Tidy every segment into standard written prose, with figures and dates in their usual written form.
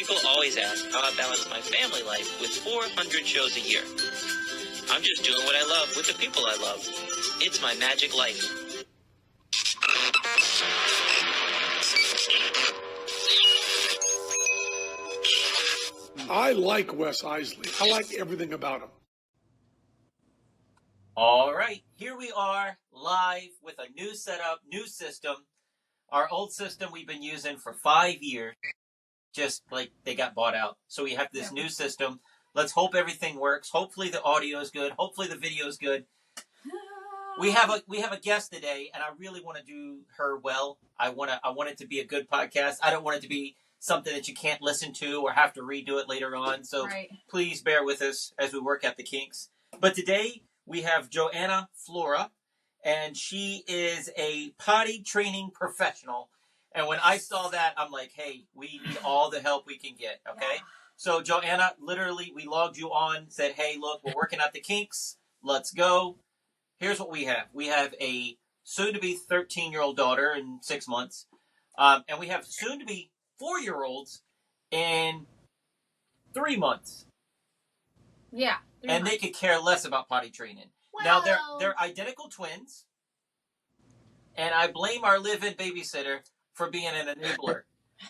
People always ask how I balance my family life with 400 shows a year. I'm just doing what I love with the people I love. It's my magic life. I like Wes Iseli. I like everything about him. All right, here we are live with a new setup, new system. Our old system we've been using for 5 years, just like they got bought out. So we have this new system. Let's hope everything works. Hopefully the audio is good. Hopefully the video is good. We have a guest today, and I really want to do her well. I want it to be a good podcast. I don't want it to be something that you can't listen to or have to redo it later on. So Please bear with us as we work out the kinks. But today we have Joanna Flora, and she is a potty training professional. And when I saw that, I'm like, hey, we need all the help we can get, okay? Yeah. So Joanna, literally, we logged you on, said, hey, look, we're working out the kinks. Let's go. Here's what we have. We have a soon-to-be 13-year-old daughter in 6 months. And we have soon-to-be 4-year-olds in 3 months. Yeah. And they could care less about potty training. Well, now, they're identical twins. And I blame our live-in babysitter for being an enabler.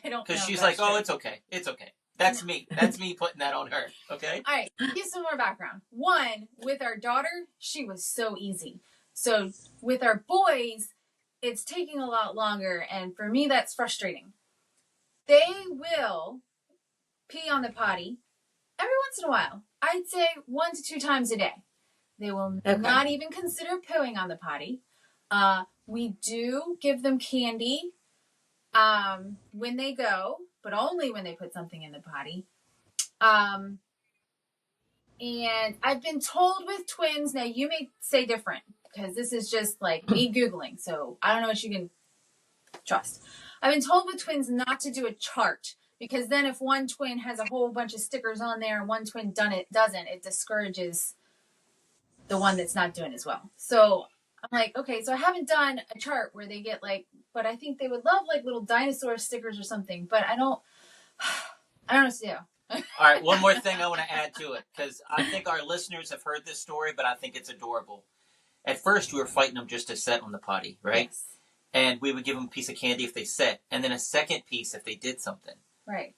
I don't know. Because she's like, oh, it's okay. It's okay. That's me. That's me putting that on her. Okay? All right. Give some more background. One, with our daughter, she was so easy. So with our boys, it's taking a lot longer. And for me, that's frustrating. They will pee on the potty every once in a while. I'd say 1 to 2 times a day. They will not even consider pooing on the potty. We do give them candy when they go, but only when they put something in the potty. And I've been told with twins, now you may say different, because this is just like me Googling, so I don't know what you can trust. I've been told with twins not to do a chart, because then if one twin has a whole bunch of stickers on there and one twin doesn't, it discourages the one that's not doing as well. So I'm like, okay, so I haven't done a chart where they get like, but I think they would love like little dinosaur stickers or something, but I don't know what to do. All right, one more thing I want to add to it, because I think our listeners have heard this story, but I think it's adorable. At first, we were fighting them just to sit on the potty, right? Yes. And we would give them a piece of candy if they sat, and then a second piece if they did something. Right.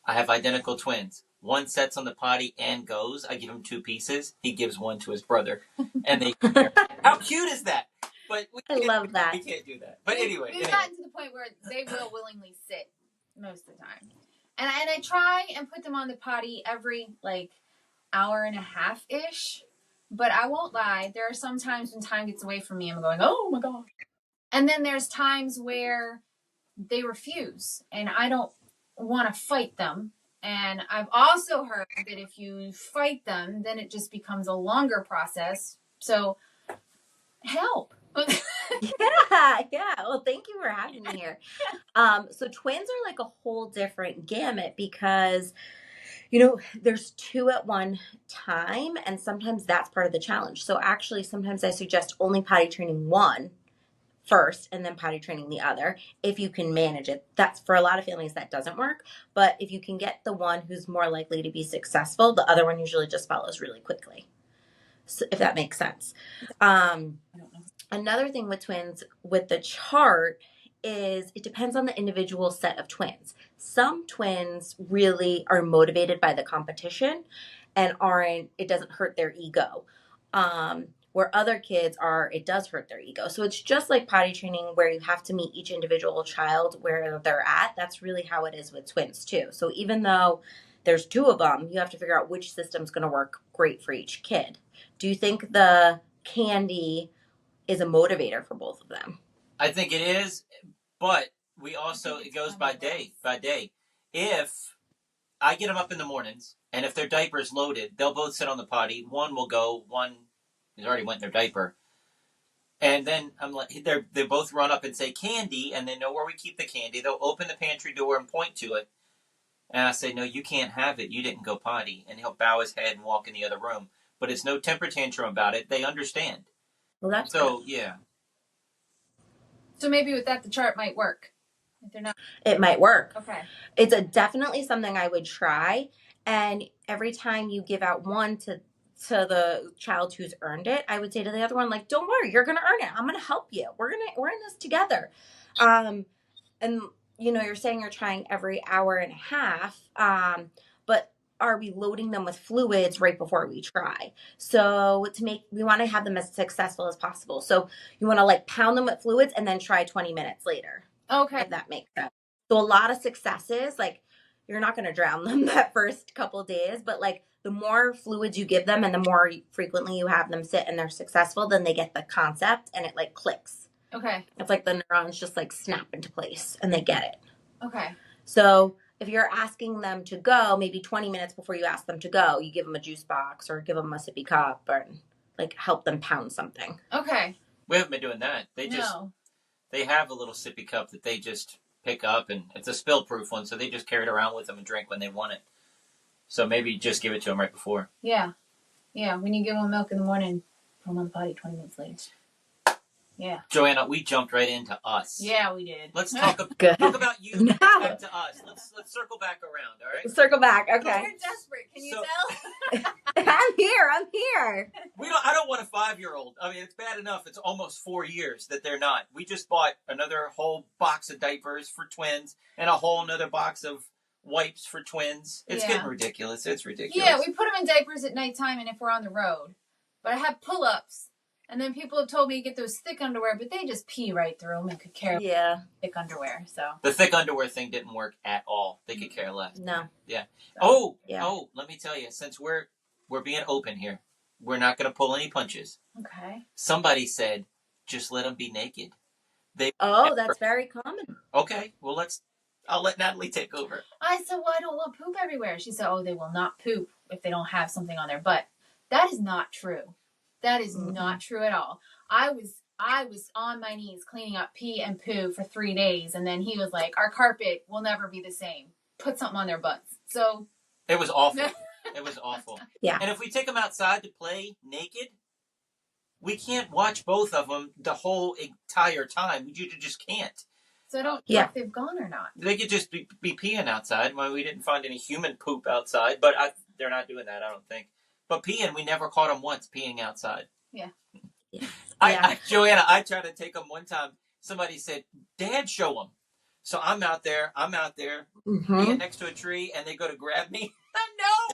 I have identical twins. One sits on the potty and goes. I give him 2 pieces. He gives one to his brother, and they compare. How cute is that? But I love that. We can't do that. But anyway. We've gotten to the point where they will willingly sit most of the time. And I try and put them on the potty every, like, hour and a half-ish. But I won't lie. There are some times when time gets away from me. I'm going, oh, my gosh. And then there's times where they refuse. And I don't want to fight them. And I've also heard that if you fight them, then it just becomes a longer process. So, help. Yeah. Well, thank you for having me here. So twins are like a whole different gamut because, there's 2 at one time, and sometimes that's part of the challenge. So actually, sometimes I suggest only potty training one first and then potty training the other if you can manage it. That's for a lot of families that doesn't work, but if you can get the one who's more likely to be successful, the other one usually just follows really quickly. So if that makes sense. Another thing with twins with the chart is it depends on the individual set of twins. Some twins really are motivated by the competition and it doesn't hurt their ego. Where other kids it does hurt their ego. So it's just like potty training where you have to meet each individual child where they're at. That's really how it is with twins too. So even though there's 2 of them, you have to figure out which system's going to work great for each kid. Do you think the candy is a motivator for both of them? I think it is, but it goes by day. If I get them up in the mornings, and if their diaper's loaded, they'll both sit on the potty. One will go, one has already went in their diaper. And then I'm like, they both run up and say candy, and they know where we keep the candy. They'll open the pantry door and point to it. And I say, no, you can't have it. You didn't go potty. And he'll bow his head and walk in the other room. But it's no temper tantrum about it. They understand. Well, that's so good. Yeah. So maybe with that, the chart might work. If they're not. It might work. Okay. It's definitely something I would try. And every time you give out one to the child who's earned it, I would say to the other one, like, don't worry, you're gonna earn it. I'm gonna help you. We're in this together. And you're saying you're trying every hour and a half. But are we loading them with fluids right before we try? So we want to have them as successful as possible. So you want to like pound them with fluids and then try 20 minutes later. Okay. If that makes sense. So a lot of successes, like you're not going to drown them that first couple of days, but like the more fluids you give them and the more frequently you have them sit and they're successful, then they get the concept and it like clicks. Okay. It's like the neurons just like snap into place and they get it. Okay. So if you're asking them to go, maybe 20 minutes before you ask them to go, you give them a juice box or give them a sippy cup or like help them pound something. Okay. We haven't been doing that. They have a little sippy cup that they just pick up, and it's a spill-proof one, so they just carry it around with them and drink when they want it. So maybe just give it to them right before. Yeah. Yeah, when you give them milk in the morning, put them on the potty 20 minutes later. Yeah. Joanna, we jumped right into us. Yeah, we did. Let's talk Good. about you No. back to us. Let's circle back around, all right? Circle back. Okay. You're desperate. Can you So- tell? I'm here. I don't want a 5-year-old. I mean, it's bad enough. It's almost 4 years that they're not. We just bought another whole box of diapers for twins and a whole another box of wipes for twins. It's Yeah. getting ridiculous. It's ridiculous. Yeah, we put them in diapers at nighttime and if we're on the road. But I have pull-ups. And then people have told me to get those thick underwear, but they just pee right through them and could care less Yeah. thick underwear. So The thick underwear thing didn't work at all. They could care less. No. Yeah. So, yeah. Oh, let me tell you, since we're being open here, we're not going to pull any punches. okay. Somebody said, just let them be naked. That's very common. Okay, well, I'll let Natalie take over. I said, well, I don't want poop everywhere. She said, oh, they will not poop if they don't have something on their butt. That is not true. That is not true at all. I was on my knees cleaning up pee and poo for 3 days, and then he was like, our carpet will never be the same. Put something on their butts. So It was awful. It was awful. Yeah. And if we take them outside to play naked, we can't watch both of them the whole entire time. You just can't. I don't know if they've gone or not. They could just be peeing outside. Well, we didn't find any human poop outside, but they're not doing that, I don't think. But peeing, we never caught them once peeing outside. Yeah. Joanna, I tried to take them one time. Somebody said, Dad, show them. So I'm out there being next to a tree, and they go to grab me.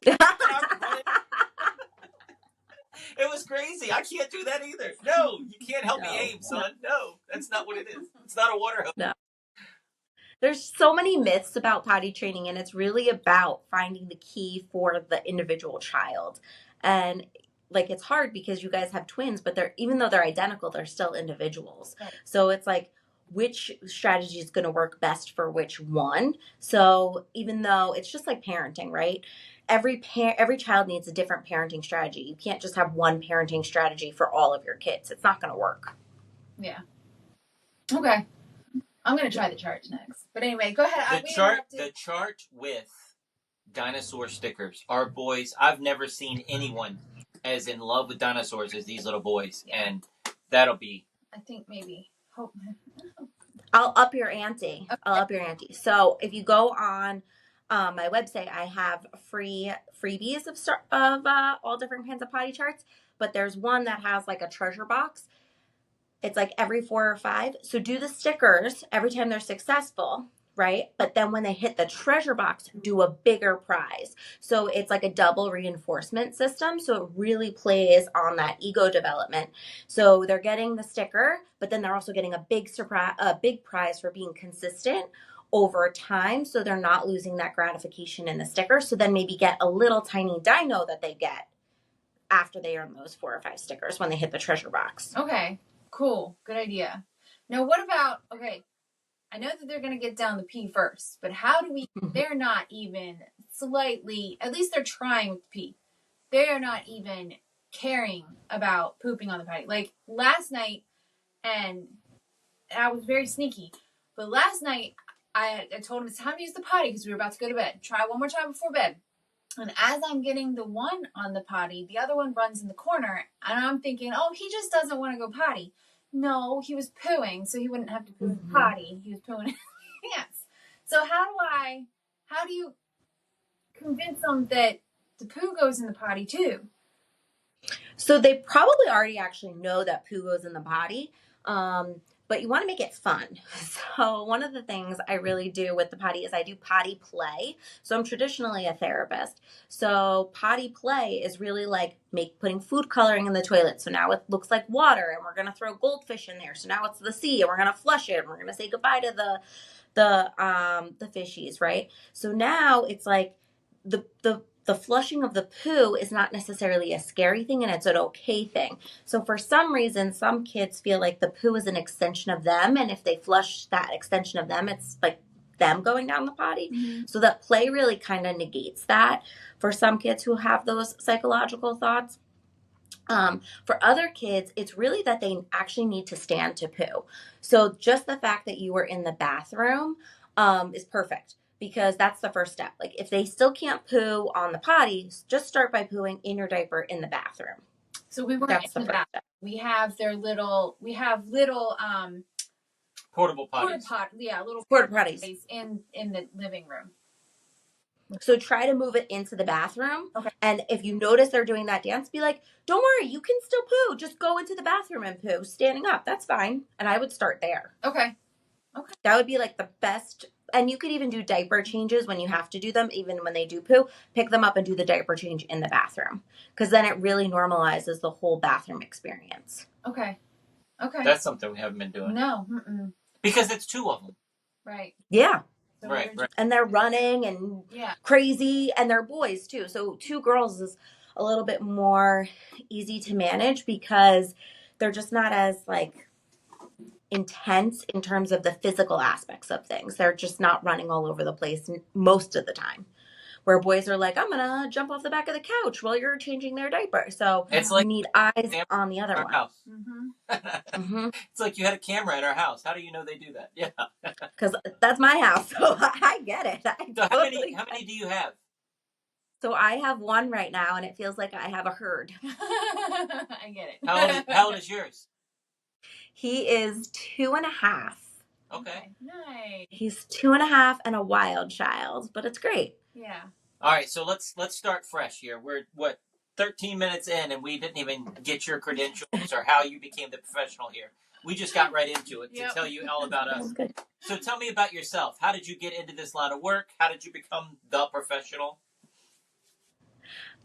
No! It was crazy. I can't do that either. No, you can't help me aim, son. No, that's not what it is. It's not a water hose. No. There's so many myths about potty training, and it's really about finding the key for the individual child. And like, it's hard because you guys have twins, but even though they're identical, they're still individuals. Right. So it's like, which strategy is going to work best for which one? So even though it's just like parenting, right? Every child needs a different parenting strategy. You can't just have one parenting strategy for all of your kids. It's not going to work. Yeah. Okay. I'm going to try the chart next. But anyway, go ahead. The chart with dinosaur stickers. Our boys, I've never seen anyone as in love with dinosaurs as these little boys. Yeah. And that'll be... I think maybe... I'll up your ante. Okay. I'll up your ante. So if you go on my website, I have freebies of all different kinds of potty charts. But there's one that has like a treasure box. It's like every 4 or 5. So do the stickers every time they're successful, right? But then when they hit the treasure box, do a bigger prize. So it's like a double reinforcement system. So it really plays on that ego development. So they're getting the sticker, but then they're also getting a big prize for being consistent over time. So they're not losing that gratification in the sticker. So then maybe get a little tiny dino that they get after they earn those 4 or 5 stickers when they hit the treasure box. Okay. Cool. Good idea. Now, what about, I know that they're going to get down the pee first, but how do we, they're not even slightly, at least they're trying with the pee. They are not even caring about pooping on the potty. Like last night, and I was very sneaky, but last night I told him it's time to use the potty because we were about to go to bed. Try one more time before bed. And as I'm getting the one on the potty, the other one runs in the corner, and I'm thinking, oh, he just doesn't want to go potty. No, he was pooing, so he wouldn't have to poo in the potty. He was pooing pants. So how do you convince them that the poo goes in the potty too? So they probably already actually know that poo goes in the potty, but you want to make it fun. So one of the things I really do with the potty is I do potty play. So I'm traditionally a therapist. So potty play is really like putting food coloring in the toilet. So now it looks like water, and we're gonna throw goldfish in there. So now it's the sea, and we're gonna flush it, and we're gonna say goodbye to the fishies, right? So now it's like the flushing of the poo is not necessarily a scary thing, and it's an okay thing. So for some reason, some kids feel like the poo is an extension of them, and if they flush that extension of them, it's like them going down the potty. Mm-hmm. So that play really kind of negates that for some kids who have those psychological thoughts. For other kids, it's really that they actually need to stand to poo. So just the fact that you were in the bathroom is perfect, because that's the first step. Like if they still can't poo on the potty, just start by pooing in your diaper in the bathroom. So we weren't That's in the the first bathroom. step. We have little Portable potties. little Porta potties. in the living room. So try to move it into the bathroom. Okay. And if you notice they're doing that dance, be like, don't worry, you can still poo. Just go into the bathroom and poo standing up. That's fine. And I would start there. Okay. That would be like the best. And you could even do diaper changes when you have to do them, even when they do poo. Pick them up and do the diaper change in the bathroom, because then it really normalizes the whole bathroom experience. Okay. That's something we haven't been doing. No. Mm-mm. Because it's two of them. Right. Yeah. So Right. And they're running and crazy, and they're boys too. So 2 girls is a little bit more easy to manage because they're just not as like intense in terms of the physical aspects of things. They're just not running all over the place most of the time. Where boys are like, I'm gonna jump off the back of the couch while you're changing their diaper. So It's like you need eyes on the other our one. house. Mm-hmm. It's like you had a camera in our house. How do you know they do that? Yeah. Because that's my house, so I get it. So how many do you have? So I have 1 right now, and it feels like I have a herd. I get it. How old is yours? He is 2.5. Okay. Nice. He's 2.5 and a wild child, but it's great. Yeah. All right, so let's start fresh here. We're 13 minutes in, and we didn't even get your credentials or how you became the professional here. We just got right into it to tell you all about us. Good. So tell me about yourself. How did you get into this line of work? How did you become the professional?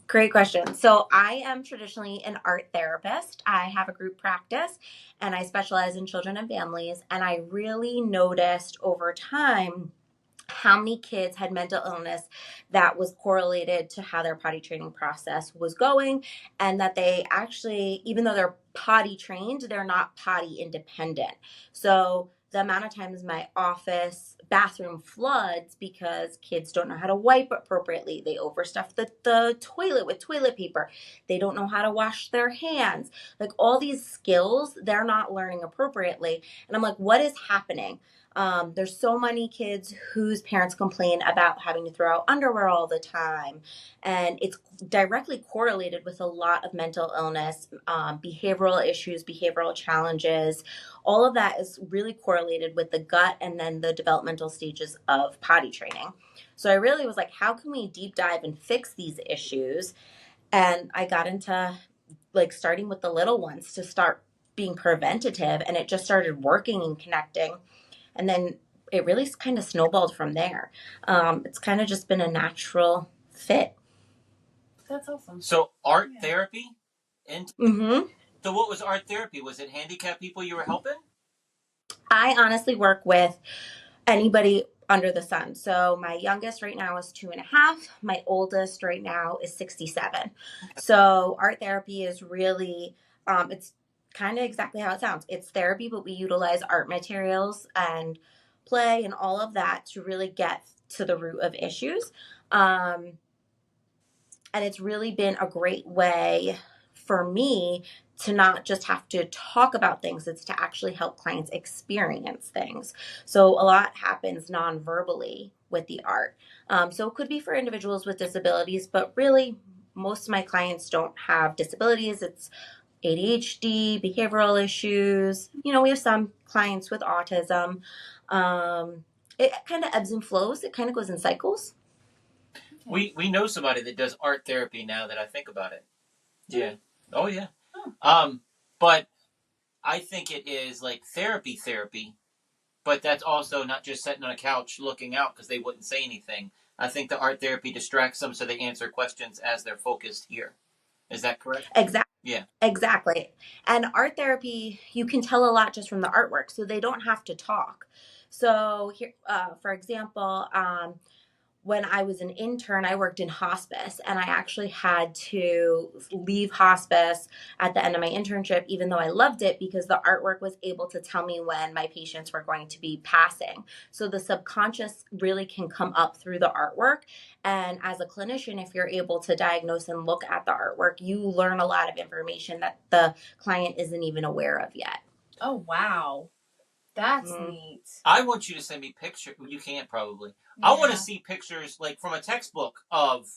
Great question. So I am traditionally an art therapist. I have a group practice, and I specialize in children and families. And I really noticed over time how many kids had mental illness that was correlated to how their potty training process was going, and that they actually, even though they're potty trained, they're not potty independent. So the amount of times my office bathroom floods because kids don't know how to wipe appropriately. They overstuff the toilet with toilet paper. They don't know how to wash their hands. Like all these skills, they're not learning appropriately. And I'm like, what is happening? There's so many kids whose parents complain about having to throw out underwear all the time. And it's directly correlated with a lot of mental illness, behavioral issues, behavioral challenges. All of that is really correlated with the gut and then the developmental stages of potty training. So I really was like, how can we deep dive and fix these issues? And I got into like starting with the little ones to start being preventative, and it just started working and connecting. And then it really kind of snowballed from there. It's kind of just been a natural fit. That's awesome. So art therapy? And Mm-hmm. So what was art therapy? Was it handicapped people you were helping? I honestly work with anybody under the sun. So my youngest right now is 2.5. My oldest right now is 67. So art therapy is really, it's kind of exactly how it sounds. It's therapy, but we utilize art materials and play and all of that to really get to the root of issues. And it's really been a great way for me to not just have to talk about things, it's to actually help clients experience things. So a lot happens non-verbally with the art. So it could be for individuals with disabilities, but really most of my clients don't have disabilities. It's ADHD, behavioral issues. You know, we have some clients with autism. It kind of ebbs and flows. It kind of goes in cycles. We know somebody that does art therapy now that I think about it. Yeah. Oh yeah. Oh. But I think it is like therapy, but that's also not just sitting on a couch looking out because they wouldn't say anything. I think the art therapy distracts them so they answer questions as they're focused here. Is that correct? Exactly. Yeah. Exactly. And art therapy, you can tell a lot just from the artwork, so they don't have to talk. So here, for example, when I was an intern, I worked in hospice, and I actually had to leave hospice at the end of my internship, even though I loved it, because the artwork was able to tell me when my patients were going to be passing. So the subconscious really can come up through the artwork. And as a clinician, if you're able to diagnose and look at the artwork, you learn a lot of information that the client isn't even aware of yet. Oh, wow. That's Mm. neat. I want you to send me pictures. You can't probably. I want to see pictures like from a textbook of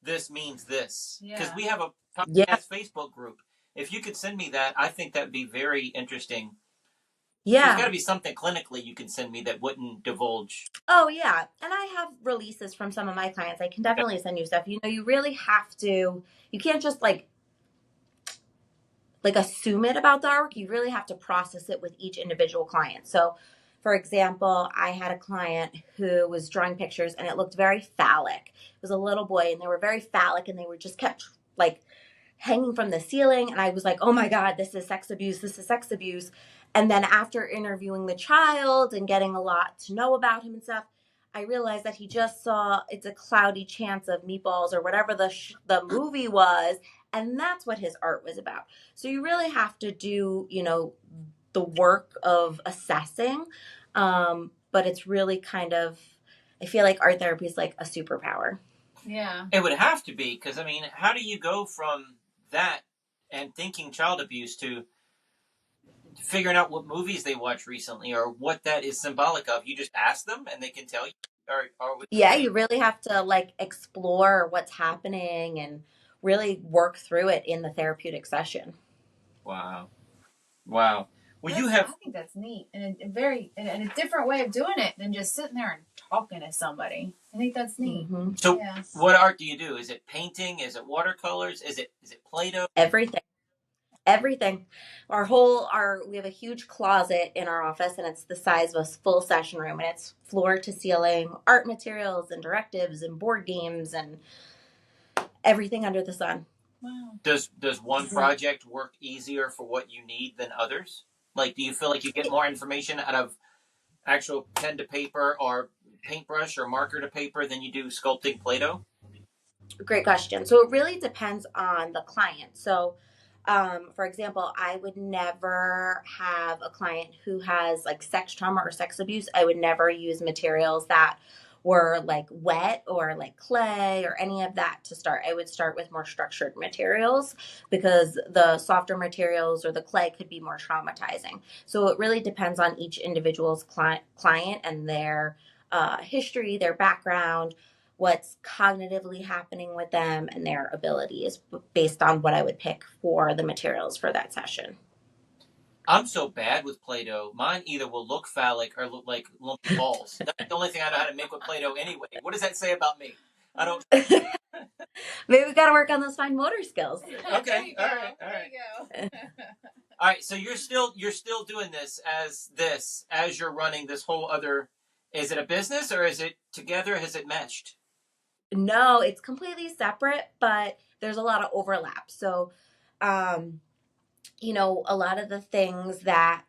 this means this. Because we have a Yeah. podcast Facebook group. If you could send me that, I think that would be very interesting. Yeah. There's got to be something clinically you can send me that wouldn't divulge. Oh, yeah. And I have releases from some of my clients. I can definitely send you stuff. You know, you really have to, you can't just like assume it about the artwork. You really have to process it with each individual client. So, for example, I had a client who was drawing pictures and it looked very phallic. It was a little boy and they were very phallic and they were just kept like hanging from the ceiling. And I was like, oh my God, this is sex abuse. This is sex abuse. And then after interviewing the child and getting a lot to know about him and stuff, I realized that he just saw It's a Cloudy Chance of Meatballs or whatever the movie was. And that's what his art was about. So you really have to do, you know, the work of assessing. But it's really kind of, I feel like art therapy is like a superpower. Yeah. It would have to be, because, I mean, how do you go from that and thinking child abuse to figuring out what movies they watched recently or what that is symbolic of? You just ask them and they can tell you? Yeah, you really have to like explore what's happening and really work through it in the therapeutic session. Wow. Well, you I have. think that's neat and a different way of doing it than just sitting there and talking to somebody. I think that's neat. Mm-hmm. So, Yeah. what art do you do? Is it painting? Is it watercolors? Is it Play-Doh? Everything. We have a huge closet in our office and it's the size of a full session room and it's floor to ceiling art materials and directives and board games and everything under the sun. Wow. Does one project work easier for what you need than others? Like, do you feel like you get more information out of actual pen to paper or paintbrush or marker to paper than you do sculpting Play-Doh? Great question. So it really depends on the client. So, for example, I would never have a client who has like sex trauma or sex abuse. I would never use materials that were like wet or like clay or any of that to start. I would start with more structured materials because the softer materials or the clay could be more traumatizing. So it really depends on each individual's client and their history, their background, what's cognitively happening with them, and their abilities based on what I would pick for the materials for that session. I'm so bad with Play-Doh. Mine either will look phallic or look like lumpy balls. That's the only thing I know how to make with Play-Doh anyway. What does that say about me? I don't. Maybe we got to work on those fine motor skills. Okay. All right. There you go. All right. So you're still doing this as you're running this whole other. Is it a business or is it together? Has it meshed? No, it's completely separate, but there's a lot of overlap. So, you know, a lot of the things that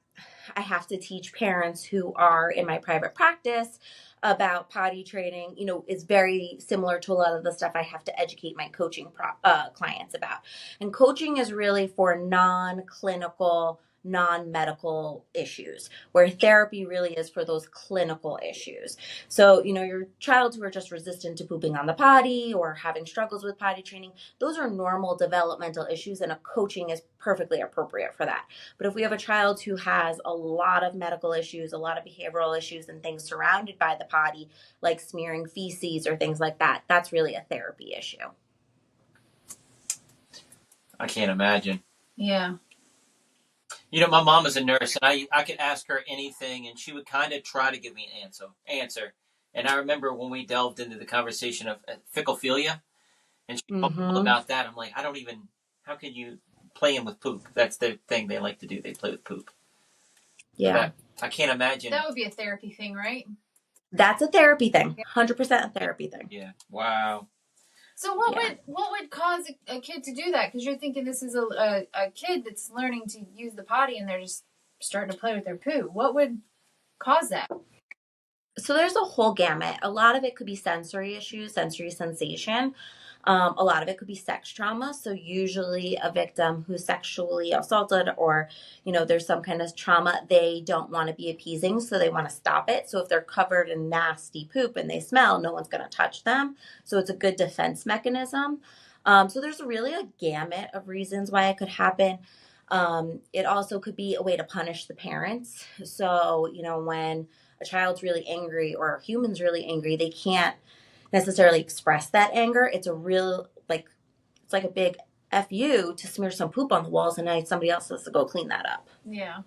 I have to teach parents who are in my private practice about potty training, you know, is very similar to a lot of the stuff I have to educate my coaching clients about. And coaching is really for non-clinical, non-medical issues, where therapy really is for those clinical issues. So, you know, your child who are just resistant to pooping on the potty or having struggles with potty training, those are normal developmental issues, and a coaching is perfectly appropriate for that. But if we have a child who has a lot of medical issues, a lot of behavioral issues and things surrounded by the potty, like smearing feces or things like that, that's really a therapy issue. I can't imagine. Yeah. You know, my mom is a nurse, and I could ask her anything, and she would kind of try to give me an answer. And I remember when we delved into the conversation of ficklephilia, and she told me all Mm-hmm. about that. I'm like, I don't even. How can you playing with poop? That's the thing they like to do. They play with poop. So Yeah. I can't imagine. That would be a therapy thing, right? That's a therapy thing. 100% a therapy thing. Yeah. Wow. So what would cause a kid to do that? Because you're thinking this is a kid that's learning to use the potty and they're just starting to play with their poo. What would cause that? So there's a whole gamut. A lot of it could be sensory issues, sensory sensation. A lot of it could be sex trauma. So usually a victim who's sexually assaulted or, there's some kind of trauma, they don't want to be appeasing, so they want to stop it. So if they're covered in nasty poop and they smell, no one's going to touch them. So it's a good defense mechanism. So there's really a gamut of reasons why it could happen. It also could be a way to punish the parents. So, when a child's really angry or a human's really angry, they can't necessarily express that anger. It's a real, it's like a big FU to smear some poop on the walls and now somebody else has to go clean that up. Yeah.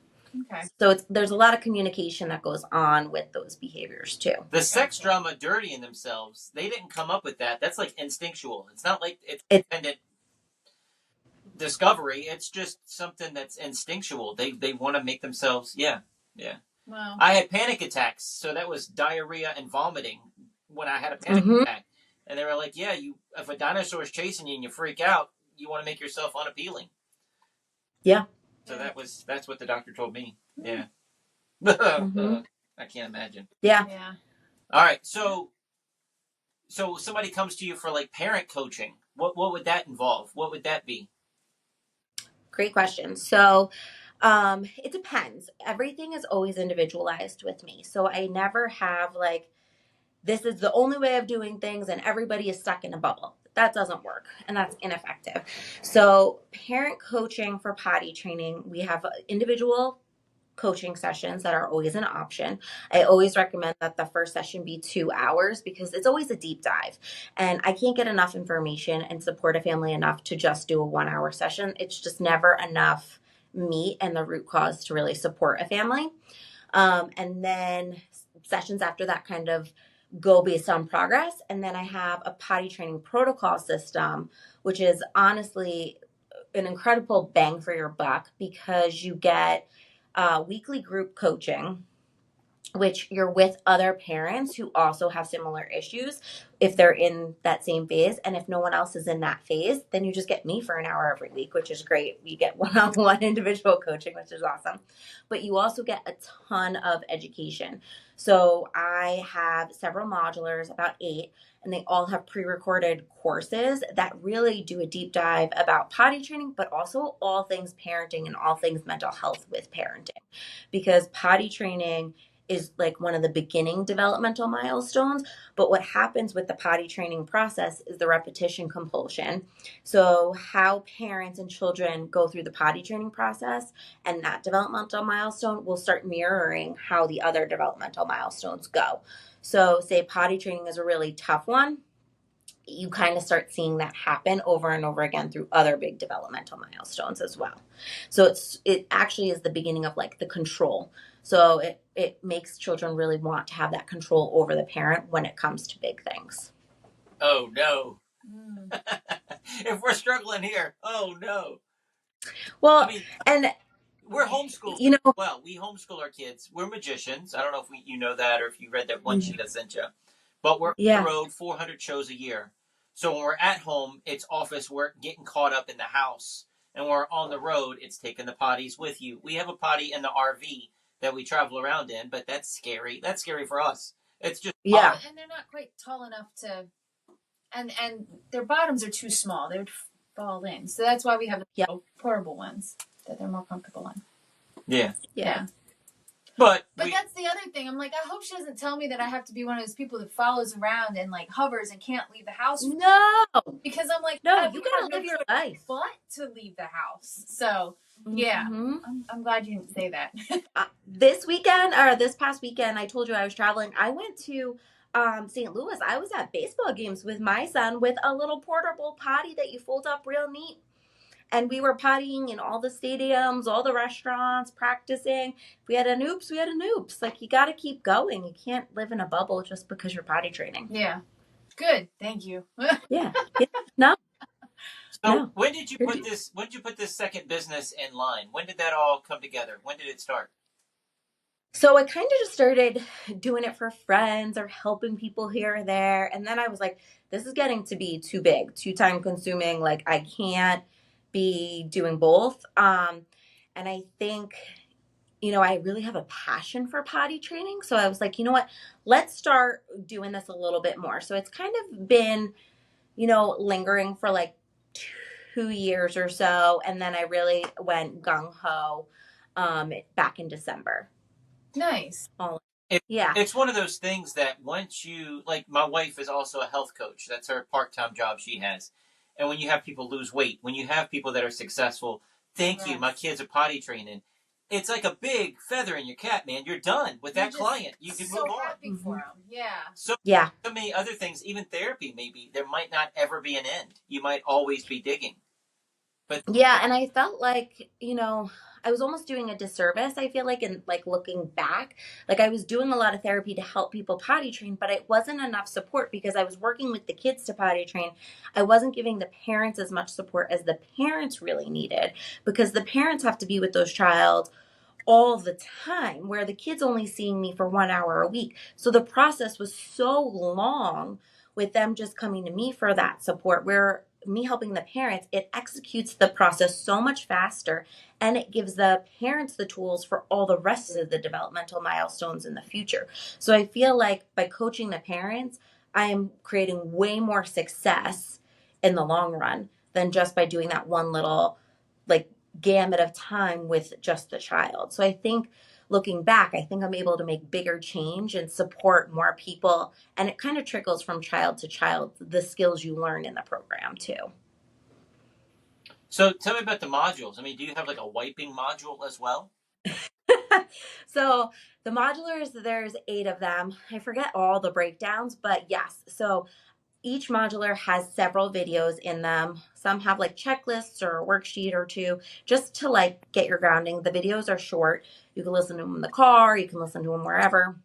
Okay. So there's a lot of communication that goes on with those behaviors too. The sex drama dirty in themselves, they didn't come up with that. That's like instinctual. It's not like it's independent discovery. It's just something that's instinctual. They want to make themselves, yeah. Wow. I had panic attacks, so that was diarrhea and vomiting when I had a panic attack. And they were like, yeah, if a dinosaur is chasing you and you freak out, you want to make yourself unappealing. Yeah. So that's what the doctor told me. Yeah. I can't imagine. Yeah. All right. So somebody comes to you for like parent coaching. What would that involve? What would that be? Great question. So it depends. Everything is always individualized with me. So I never have this is the only way of doing things and everybody is stuck in a bubble. That doesn't work and that's ineffective. So parent coaching for potty training, we have individual coaching sessions that are always an option. I always recommend that the first session be 2 hours because it's always a deep dive. And I can't get enough information and support a family enough to just do a 1 hour session. It's just never enough meat and the root cause to really support a family. And then sessions after that kind of go based on progress. And then I have a potty training protocol system, which is honestly an incredible bang for your buck because you get weekly group coaching, which you're with other parents who also have similar issues if they're in that same phase. And if no one else is in that phase, then you just get me for an hour every week, which is great. You get one-on-one individual coaching, which is awesome. But you also get a ton of education. So I have several modulars, about 8, and they all have pre-recorded courses that really do a deep dive about potty training, but also all things parenting and all things mental health with parenting. Because potty training is like one of the beginning developmental milestones. But what happens with the potty training process is the repetition compulsion. So how parents and children go through the potty training process and that developmental milestone will start mirroring how the other developmental milestones go. So say potty training is a really tough one. You kind of start seeing that happen over and over again through other big developmental milestones as well. So it actually is the beginning of like the control. So it makes children really want to have that control over the parent when it comes to big things. Oh, no. If we're struggling here, oh, no. Well, and we're homeschooled. Well, we homeschool our kids. We're magicians. I don't know if you know that or if you read that one sheet I sent you. But we're on the road 400 shows a year. So when we're at home, it's office work, getting caught up in the house. And when we're on the road, it's taking the potties with you. We have a potty in the RV that we travel around in, but that's scary. That's scary for us. It's just hard. And they're not quite tall enough to, and their bottoms are too small. They would fall in. So that's why we have the portable ones that they're more comfortable in. Yeah. But that's the other thing. I'm like, I hope she doesn't tell me that I have to be one of those people that follows around and like hovers and can't leave the house. No, because I'm like, no, you gotta live your life. But to leave the house. So yeah, I'm glad you didn't say that. This past weekend, I told you I was traveling. I went to St. Louis. I was at baseball games with my son with a little portable potty that you fold up real neat. And we were pottying in all the stadiums, all the restaurants, practicing. If we had an oops, we had an oops. Like, you got to keep going. You can't live in a bubble just because you're potty training. Yeah. Good. Thank you. Yeah. No, So no. when did you put this second business in line? When did that all come together? When did it start? So I kind of just started doing it for friends or helping people here or there. And then I was like, this is getting to be too big, too time consuming. Like, I can't be doing both. And I think, I really have a passion for potty training. So I was like, you know what, let's start doing this a little bit more. So it's kind of been, lingering for like 2 years or so. And then I really went gung ho back in December. Nice. Yeah. It's one of those things that once you, like, my wife is also a health coach. That's her part-time job she has. And when you have people lose weight, when you have people that are successful, thank you, my kids are potty training. It's like a big feather in your cap, man. You're done with that client. You can move on. So happy for them. Yeah. So many other things, even therapy, maybe there might not ever be an end. You might always be digging. But yeah, and I felt like, I was almost doing a disservice, I feel like, in like looking back. Like, I was doing a lot of therapy to help people potty train, but it wasn't enough support because I was working with the kids to potty train. I wasn't giving the parents as much support as the parents really needed, because the parents have to be with those child all the time, where the kid's only seeing me for 1 hour a week. So the process was so long with them just coming to me for that support, where me helping the parents, it executes the process so much faster, and it gives the parents the tools for all the rest of the developmental milestones in the future. So I feel like by coaching the parents, I am creating way more success in the long run than just by doing that one little like gamut of time with just the child. So I think looking back, I think I'm able to make bigger change and support more people. And it kind of trickles from child to child, the skills you learn in the program too. So tell me about the modules. I mean, do you have like a wiping module as well? So the modulars, there's 8 of them. I forget all the breakdowns, but yes. So each modular has several videos in them. Some have like checklists or a worksheet or two just to like get your grounding. The videos are short. You can listen to them in the car. You can listen to them wherever.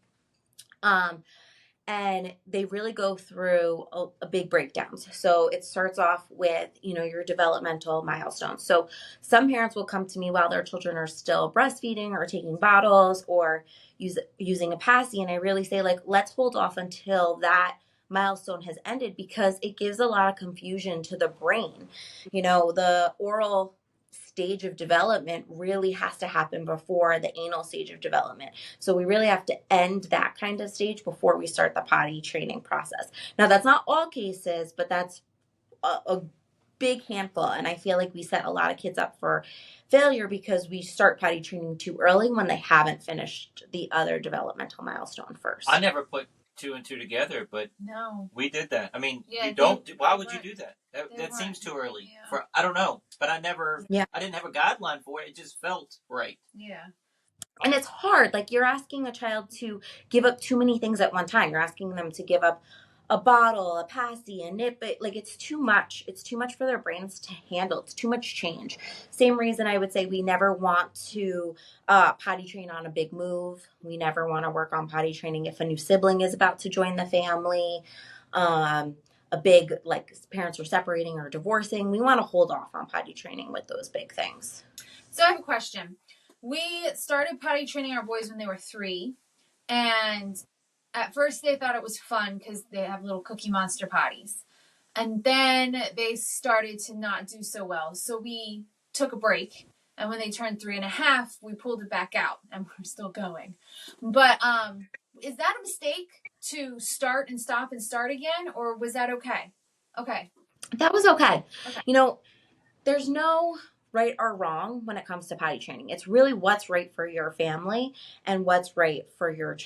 And they really go through a big breakdowns. So it starts off with, your developmental milestones. So some parents will come to me while their children are still breastfeeding or taking bottles or using a passy. And I really say, like, let's hold off until that milestone has ended, because it gives a lot of confusion to the brain. The oral stage of development really has to happen before the anal stage of development. So we really have to end that kind of stage before we start the potty training process. Now, that's not all cases, but that's a big handful. And I feel like we set a lot of kids up for failure because we start potty training too early when they haven't finished the other developmental milestone first. I never put 2 and 2 together, but no, we did that. I mean, yeah, you don't. Why would you do that? That seems too early. Yeah. I don't know, but I never. Yeah. I didn't have a guideline for it. It just felt right. Yeah. And it's hard. Like, you're asking a child to give up too many things at one time. You're asking them to give up a bottle, a passy, a nip. Like, it's too much. It's too much for their brains to handle. It's too much change. Same reason I would say we never want to potty train on a big move. We never want to work on potty training if a new sibling is about to join the family. A big, like, parents are separating or divorcing. We want to hold off on potty training with those big things. So I have a question. We started potty training our boys when they were 3, and at first they thought it was fun because they have little Cookie Monster potties. And then they started to not do so well. So we took a break. And when they turned 3.5, we pulled it back out, and we're still going. But is that a mistake to start and stop and start again, or was that okay? Okay. That was okay. There's no right or wrong when it comes to potty training. It's really what's right for your family and what's right for your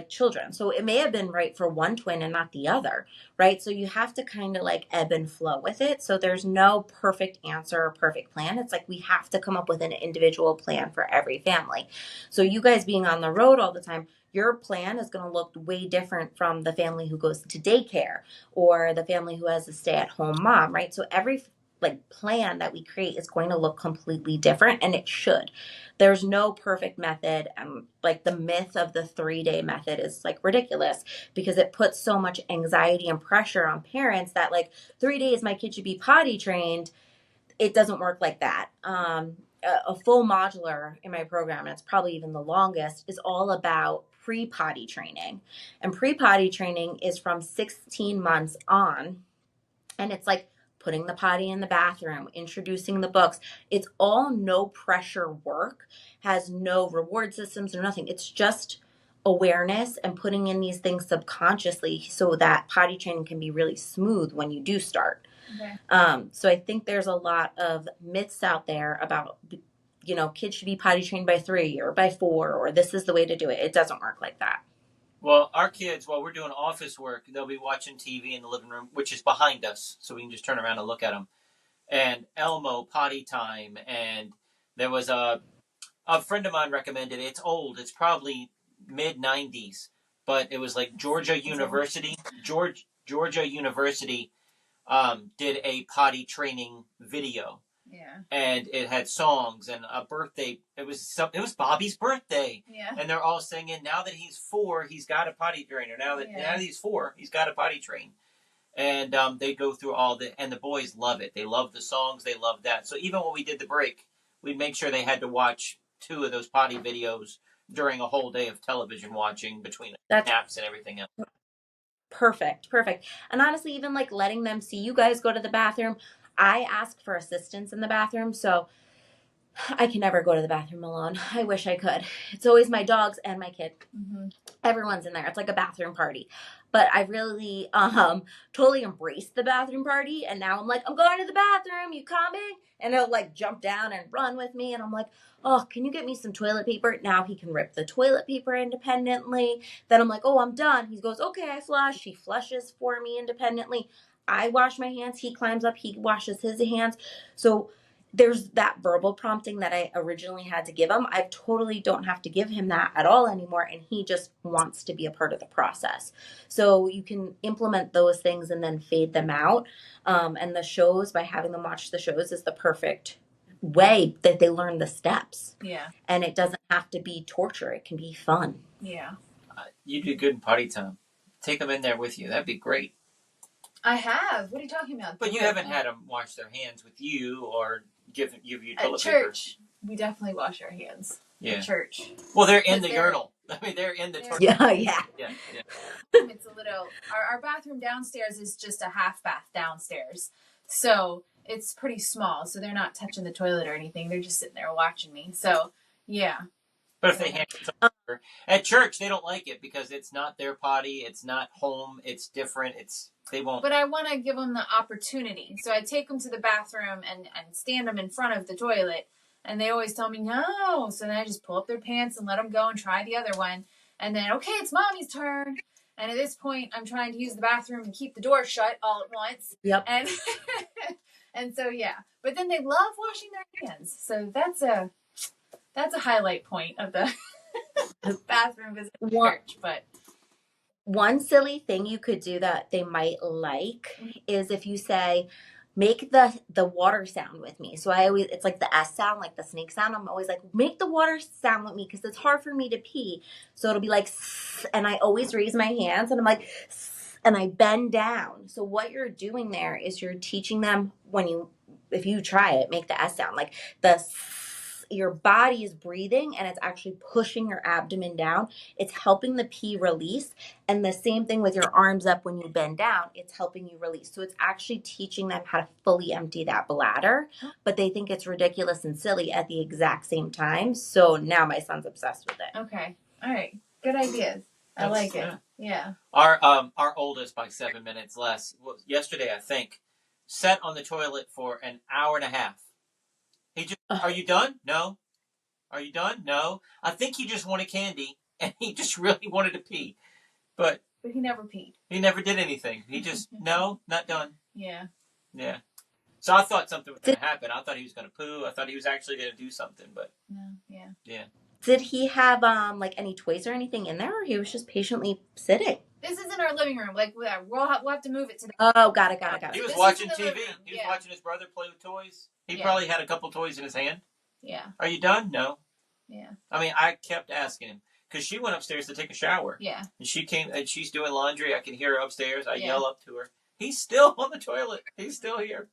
children. So it may have been right for one twin and not the other, right? So you have to kind of like ebb and flow with it. So there's no perfect answer or perfect plan. It's like we have to come up with an individual plan for every family. So you guys being on the road all the time, your plan is going to look way different from the family who goes to daycare or the family who has a stay-at-home mom, right? So every like plan that we create is going to look completely different, and it should. There's no perfect method. Like the myth of the 3-day method is like ridiculous because it puts so much anxiety and pressure on parents that like 3 days my kid should be potty trained. It doesn't work like that. A full modular in my program, and it's probably even the longest, is all about pre-potty training. And pre-potty training is from 16 months on, and it's like putting the potty in the bathroom, introducing the books. It's all no pressure work, has no reward systems or nothing. It's just awareness and putting in these things subconsciously so that potty training can be really smooth when you do start. Okay. So I think there's a lot of myths out there about, you know, kids should be potty trained by 3 or by 4, or this is the way to do it. It doesn't work like that. Well, our kids, while we're doing office work, they'll be watching TV in the living room, which is behind us, so we can just turn around and look at them. And Elmo potty time, and there was a friend of mine recommended it. It's old. It's probably mid-90s, but it was like Georgia University did a potty training video. Yeah. And it had songs and a birthday. It was Bobby's birthday. Yeah. And they're all singing, now that he's 4, he's got a potty trainer. Now that he's 4, he's got a potty train. And they go through and the boys love it. They love the songs. They love that. So even when we did the break, we'd make sure they had to watch 2 of those potty videos during a whole day of television watching between naps and everything else. Perfect. And honestly, even like letting them see you guys go to the bathroom. I ask for assistance in the bathroom, so I can never go to the bathroom alone. I wish I could. It's always my dogs and my kid. Mm-hmm. Everyone's in there. It's like a bathroom party. But I really totally embraced the bathroom party, and now I'm like, I'm going to the bathroom. You coming? And he'll like jump down and run with me, and I'm like, oh, can you get me some toilet paper? Now he can rip the toilet paper independently. Then I'm like, oh, I'm done. He goes, okay, I flush. He flushes for me independently. I wash my hands. He climbs up. He washes his hands. So there's that verbal prompting that I originally had to give him. I totally don't have to give him that at all anymore. And he just wants to be a part of the process. So you can implement those things and then fade them out. And the shows, by having them watch the shows, is the perfect way that they learn the steps. Yeah. And it doesn't have to be torture. It can be fun. Yeah. You do good in potty time. Take them in there with you. That'd be great. I have. What are you talking about? But you haven't had them wash their hands with you or give you at toilet paper. church. We definitely wash our hands. Yeah. At church. Well, they're in the urinal. I mean, they're in the toilet. Yeah. It's a little. Our bathroom downstairs is just a half bath downstairs, so it's pretty small. So they're not touching the toilet or anything. They're just sitting there watching me. So yeah. But if they hand it over at church, they don't like it because it's not their potty. It's not home. It's different. They won't. But I want to give them the opportunity. So I take them to the bathroom and stand them in front of the toilet. And they always tell me no. So then I just pull up their pants and let them go and try the other one. And then, okay, it's mommy's turn. And at this point, I'm trying to use the bathroom and keep the door shut all at once. Yep. And and so, yeah. But then they love washing their hands. So that's a highlight point of the bathroom visit to church. But one silly thing you could do that they might like is if you say, make the water sound with me. So it's like the S sound, like the snake sound. I'm always like, make the water sound with me because it's hard for me to pee. So it'll be like, and I always raise my hands and I'm like, and I bend down. So what you're doing there is you're teaching them if you try it, make the S sound, like your body is breathing and it's actually pushing your abdomen down. It's helping the pee release. And the same thing with your arms up when you bend down, it's helping you release. So it's actually teaching them how to fully empty that bladder, but they think it's ridiculous and silly at the exact same time. So now my son's obsessed with it. okay. All right. Good ideas. I like it. Yeah. Our oldest, by 7 minutes less, yesterday I think, sat on the toilet for an hour and a half. He just, are you done? No. Are you done? No. I think he just wanted candy, and he just really wanted to pee. But he never peed. He never did anything. He just, no, not done. Yeah. Yeah. So I thought something was going to happen. I thought he was going to poo. I thought he was actually going to do something, but. No, yeah. Yeah. Did he have like any toys or anything in there, or he was just patiently sitting? This is in our living room. Like we'll have to move it to the. Oh, got it. He was This watching is in the TV. living room. He was Yeah. watching his brother play with toys. He Yeah. probably had a couple toys in his hand. Yeah. Are you done? No. Yeah. I mean, I kept asking him because she went upstairs to take a shower. Yeah. And she came and she's doing laundry. I can hear her upstairs. I Yeah. yell up to her. He's still on the toilet. He's still here.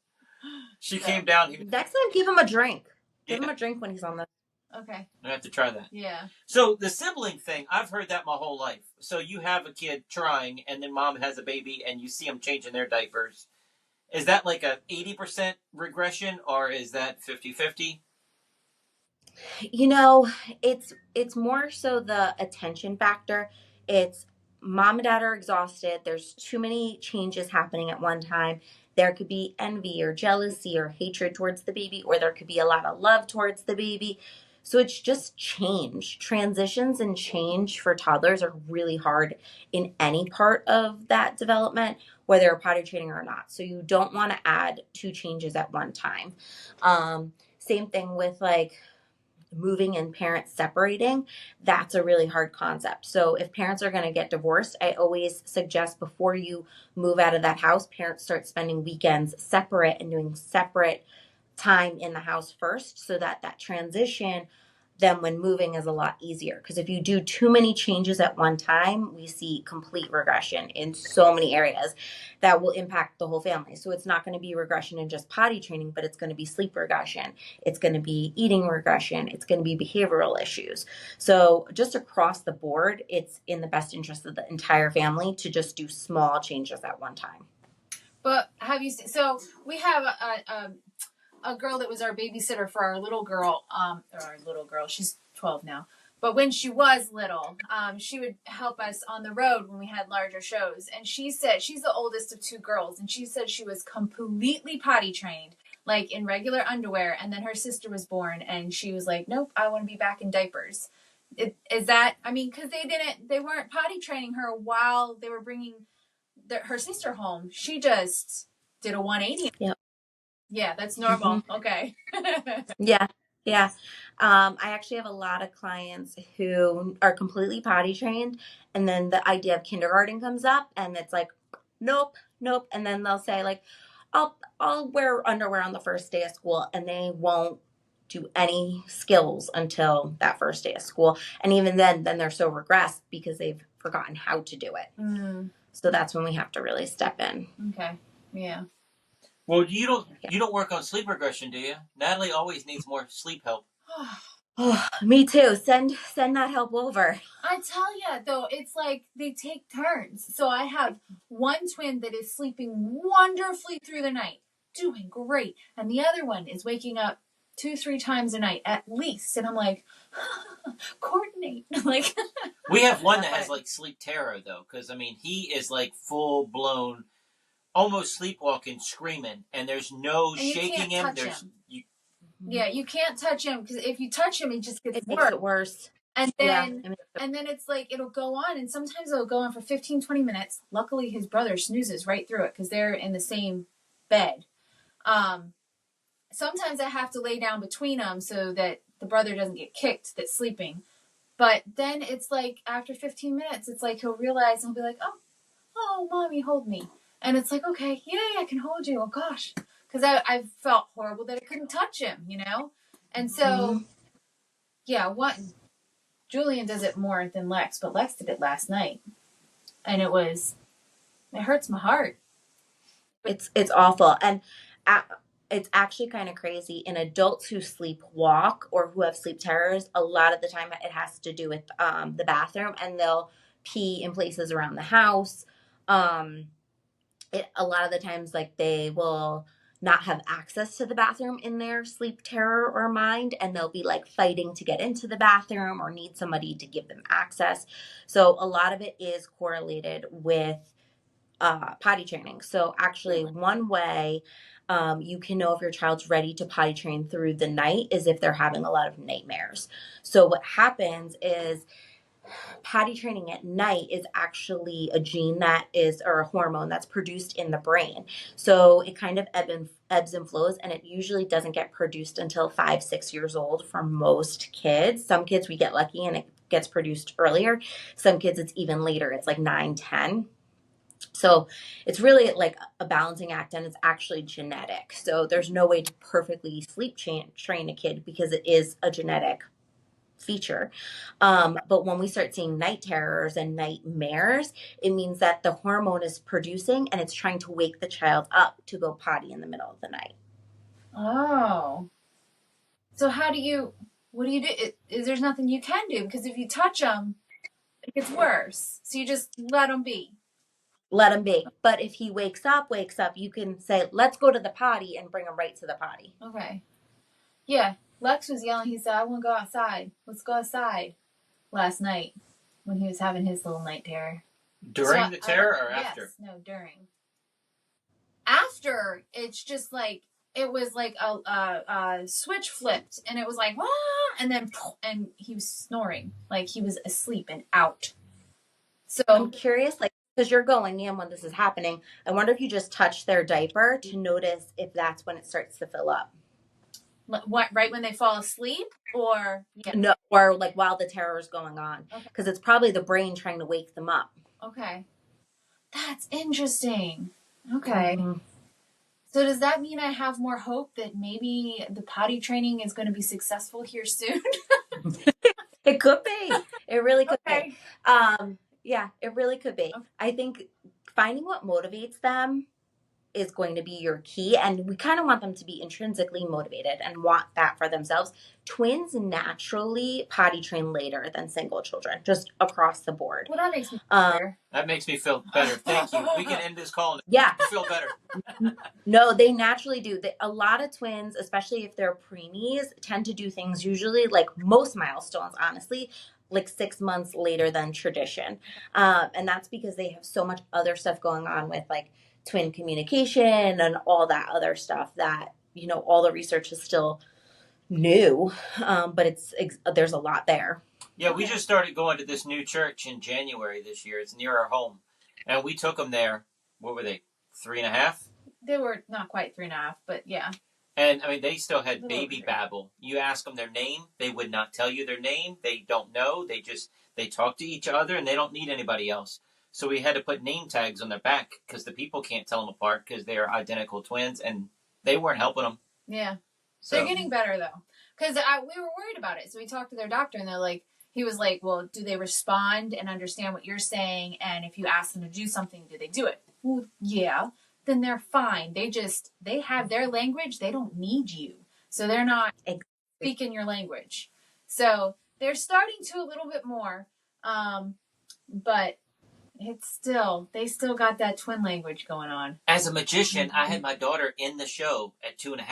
She came down. Next time, give him a drink. Give Yeah. him a drink when he's on the. Okay. I have to try that. Yeah. So the sibling thing, I've heard that my whole life. So you have a kid trying, and then mom has a baby, and you see them changing their diapers. Is that like a 80% regression, or is that 50-50? You know, it's more so the attention factor. It's mom and dad are exhausted. There's too many changes happening at one time. There could be envy or jealousy or hatred towards the baby, or there could be a lot of love towards the baby. So it's just change. Transitions and change for toddlers are really hard in any part of that development, whether you're potty training or not. So you don't want to add two changes at one time. Same thing with like moving and parents separating. That's a really hard concept. So if parents are going to get divorced, I always suggest before you move out of that house, parents start spending weekends separate and doing separate time in the house first, so that that transition then when moving is a lot easier. Because if you do too many changes at one time, we see complete regression in so many areas that will impact the whole family. So it's not going to be regression in just potty training, but it's going to be sleep regression. It's going to be eating regression. It's going to be behavioral issues. So just across the board, it's in the best interest of the entire family to just do small changes at one time. But have you seen, so we have a girl that was our babysitter for our little girl, she's 12 now. But when she was little, she would help us on the road when we had larger shows. And she said, she's the oldest of two girls, and she said she was completely potty trained, like in regular underwear. And then her sister was born, and she was like, nope, I want to be back in diapers. Is that, I mean, because they weren't potty training her while they were bringing her sister home. She just did a 180. Yeah. Yeah, that's normal. Mm-hmm. Okay. Yeah. I actually have a lot of clients who are completely potty trained, and then the idea of kindergarten comes up, and it's like, nope. And then they'll say like, I'll wear underwear on the first day of school, and they won't do any skills until that first day of school. And even then they're so regressed because they've forgotten how to do it. Mm. So that's when we have to really step in. Okay. Yeah. Well, you don't work on sleep regression, do you? Natalie always needs more sleep help. Oh, me too. Send that help over. I tell you, though, it's like they take turns. So I have one twin that is sleeping wonderfully through the night, doing great. And the other one is waking up 2-3 times a night at least. And I'm like, coordinate. Like, we have one that has like sleep terror, though, because, I mean, he is like full blown, almost sleepwalking, screaming, and there's no and shaking him. Yeah, you can't touch him, because if you touch him, it just gets It makes it worse. And then, Yeah. and then it's like, it'll go on, and sometimes it'll go on for 15-20 minutes. Luckily, his brother snoozes right through it, because they're in the same bed. Sometimes I have to lay down between them so that the brother doesn't get kicked that's sleeping. But then it's like, after 15 minutes, it's like he'll realize and he'll be like, oh, mommy, hold me. And it's like, okay, yay, I can hold you. Oh, gosh. Because I felt horrible that I couldn't touch him, you know? And so, yeah, Julian does it more than Lex, but Lex did it last night. And it hurts my heart. It's awful. And it's actually kind of crazy. In adults who sleepwalk or who have sleep terrors, a lot of the time it has to do with the bathroom, and they'll pee in places around the house. A lot of the times, like, they will not have access to the bathroom in their sleep terror or mind, and they'll be like fighting to get into the bathroom or need somebody to give them access. So a lot of it is correlated with potty training. So actually, one way you can know if your child's ready to potty train through the night is if they're having a lot of nightmares. So what happens is, potty training at night is actually a gene or a hormone that's produced in the brain. So it kind of ebbs and flows, and it usually doesn't get produced until 5-6 years old for most kids. Some kids we get lucky and it gets produced earlier. Some kids, it's even later. It's like 9, 10. So it's really like a balancing act, and it's actually genetic. So there's no way to perfectly sleep train a kid because it is a genetic feature. But when we start seeing night terrors and nightmares, it means that the hormone is producing and it's trying to wake the child up to go potty in the middle of the night. Oh. So what do you do? There's nothing you can do, because if you touch them, it gets worse. So you just let them be. Let him be. But if he wakes up, you can say, let's go to the potty, and bring him right to the potty. Okay. Yeah. Lex was yelling. He said, I want to go outside. Let's go outside. Last night when he was having his little night terror. During the terror or after? Yes. No, during. After, it's just like, it was like a switch flipped, and it was like, and then, and he was snoring. Like he was asleep and out. So I'm curious, like, because you're going in when this is happening, I wonder if you just touch their diaper to notice if that's when it starts to fill up. What, right when they fall asleep, or No, or like while the terror is going on, because it's probably the brain trying to wake them up. Okay, that's interesting. Okay, so does that mean I have more hope that maybe the potty training is going to be successful here soon? It could be. It really could be. Yeah, it really could be. Okay. I think finding what motivates them is going to be your key, and we kind of want them to be intrinsically motivated and want that for themselves. Twins naturally potty train later than single children, just across the board. Well, that makes me better. That makes me feel better. Thank you. We can end this call and feel better. No, they naturally do. A lot of twins, especially if they're preemies, tend to do things usually, like most milestones, honestly, like 6 months later than tradition. And that's because they have so much other stuff going on with like twin communication and all that other stuff that, all the research is still new, but there's a lot there. Yeah, we just started going to this new church in January this year. It's near our home. And we took them there. What were they, 3.5? They were not quite 3.5, but yeah. And, I mean, they still had baby babble. You ask them their name, they would not tell you their name. They don't know. They talk to each other, and they don't need anybody else. So we had to put name tags on their back because the people can't tell them apart because they are identical twins, and they weren't helping them. Yeah. So they're getting better, though. Because we were worried about it. So we talked to their doctor, and he was like, well, do they respond and understand what you're saying? And if you ask them to do something, do they do it? Well, yeah. Then they're fine. They have their language. They don't need you. So they're not speaking your language. So they're starting to a little bit more. But they still got that twin language going on. As a magician, I had my daughter in the show at 2.5.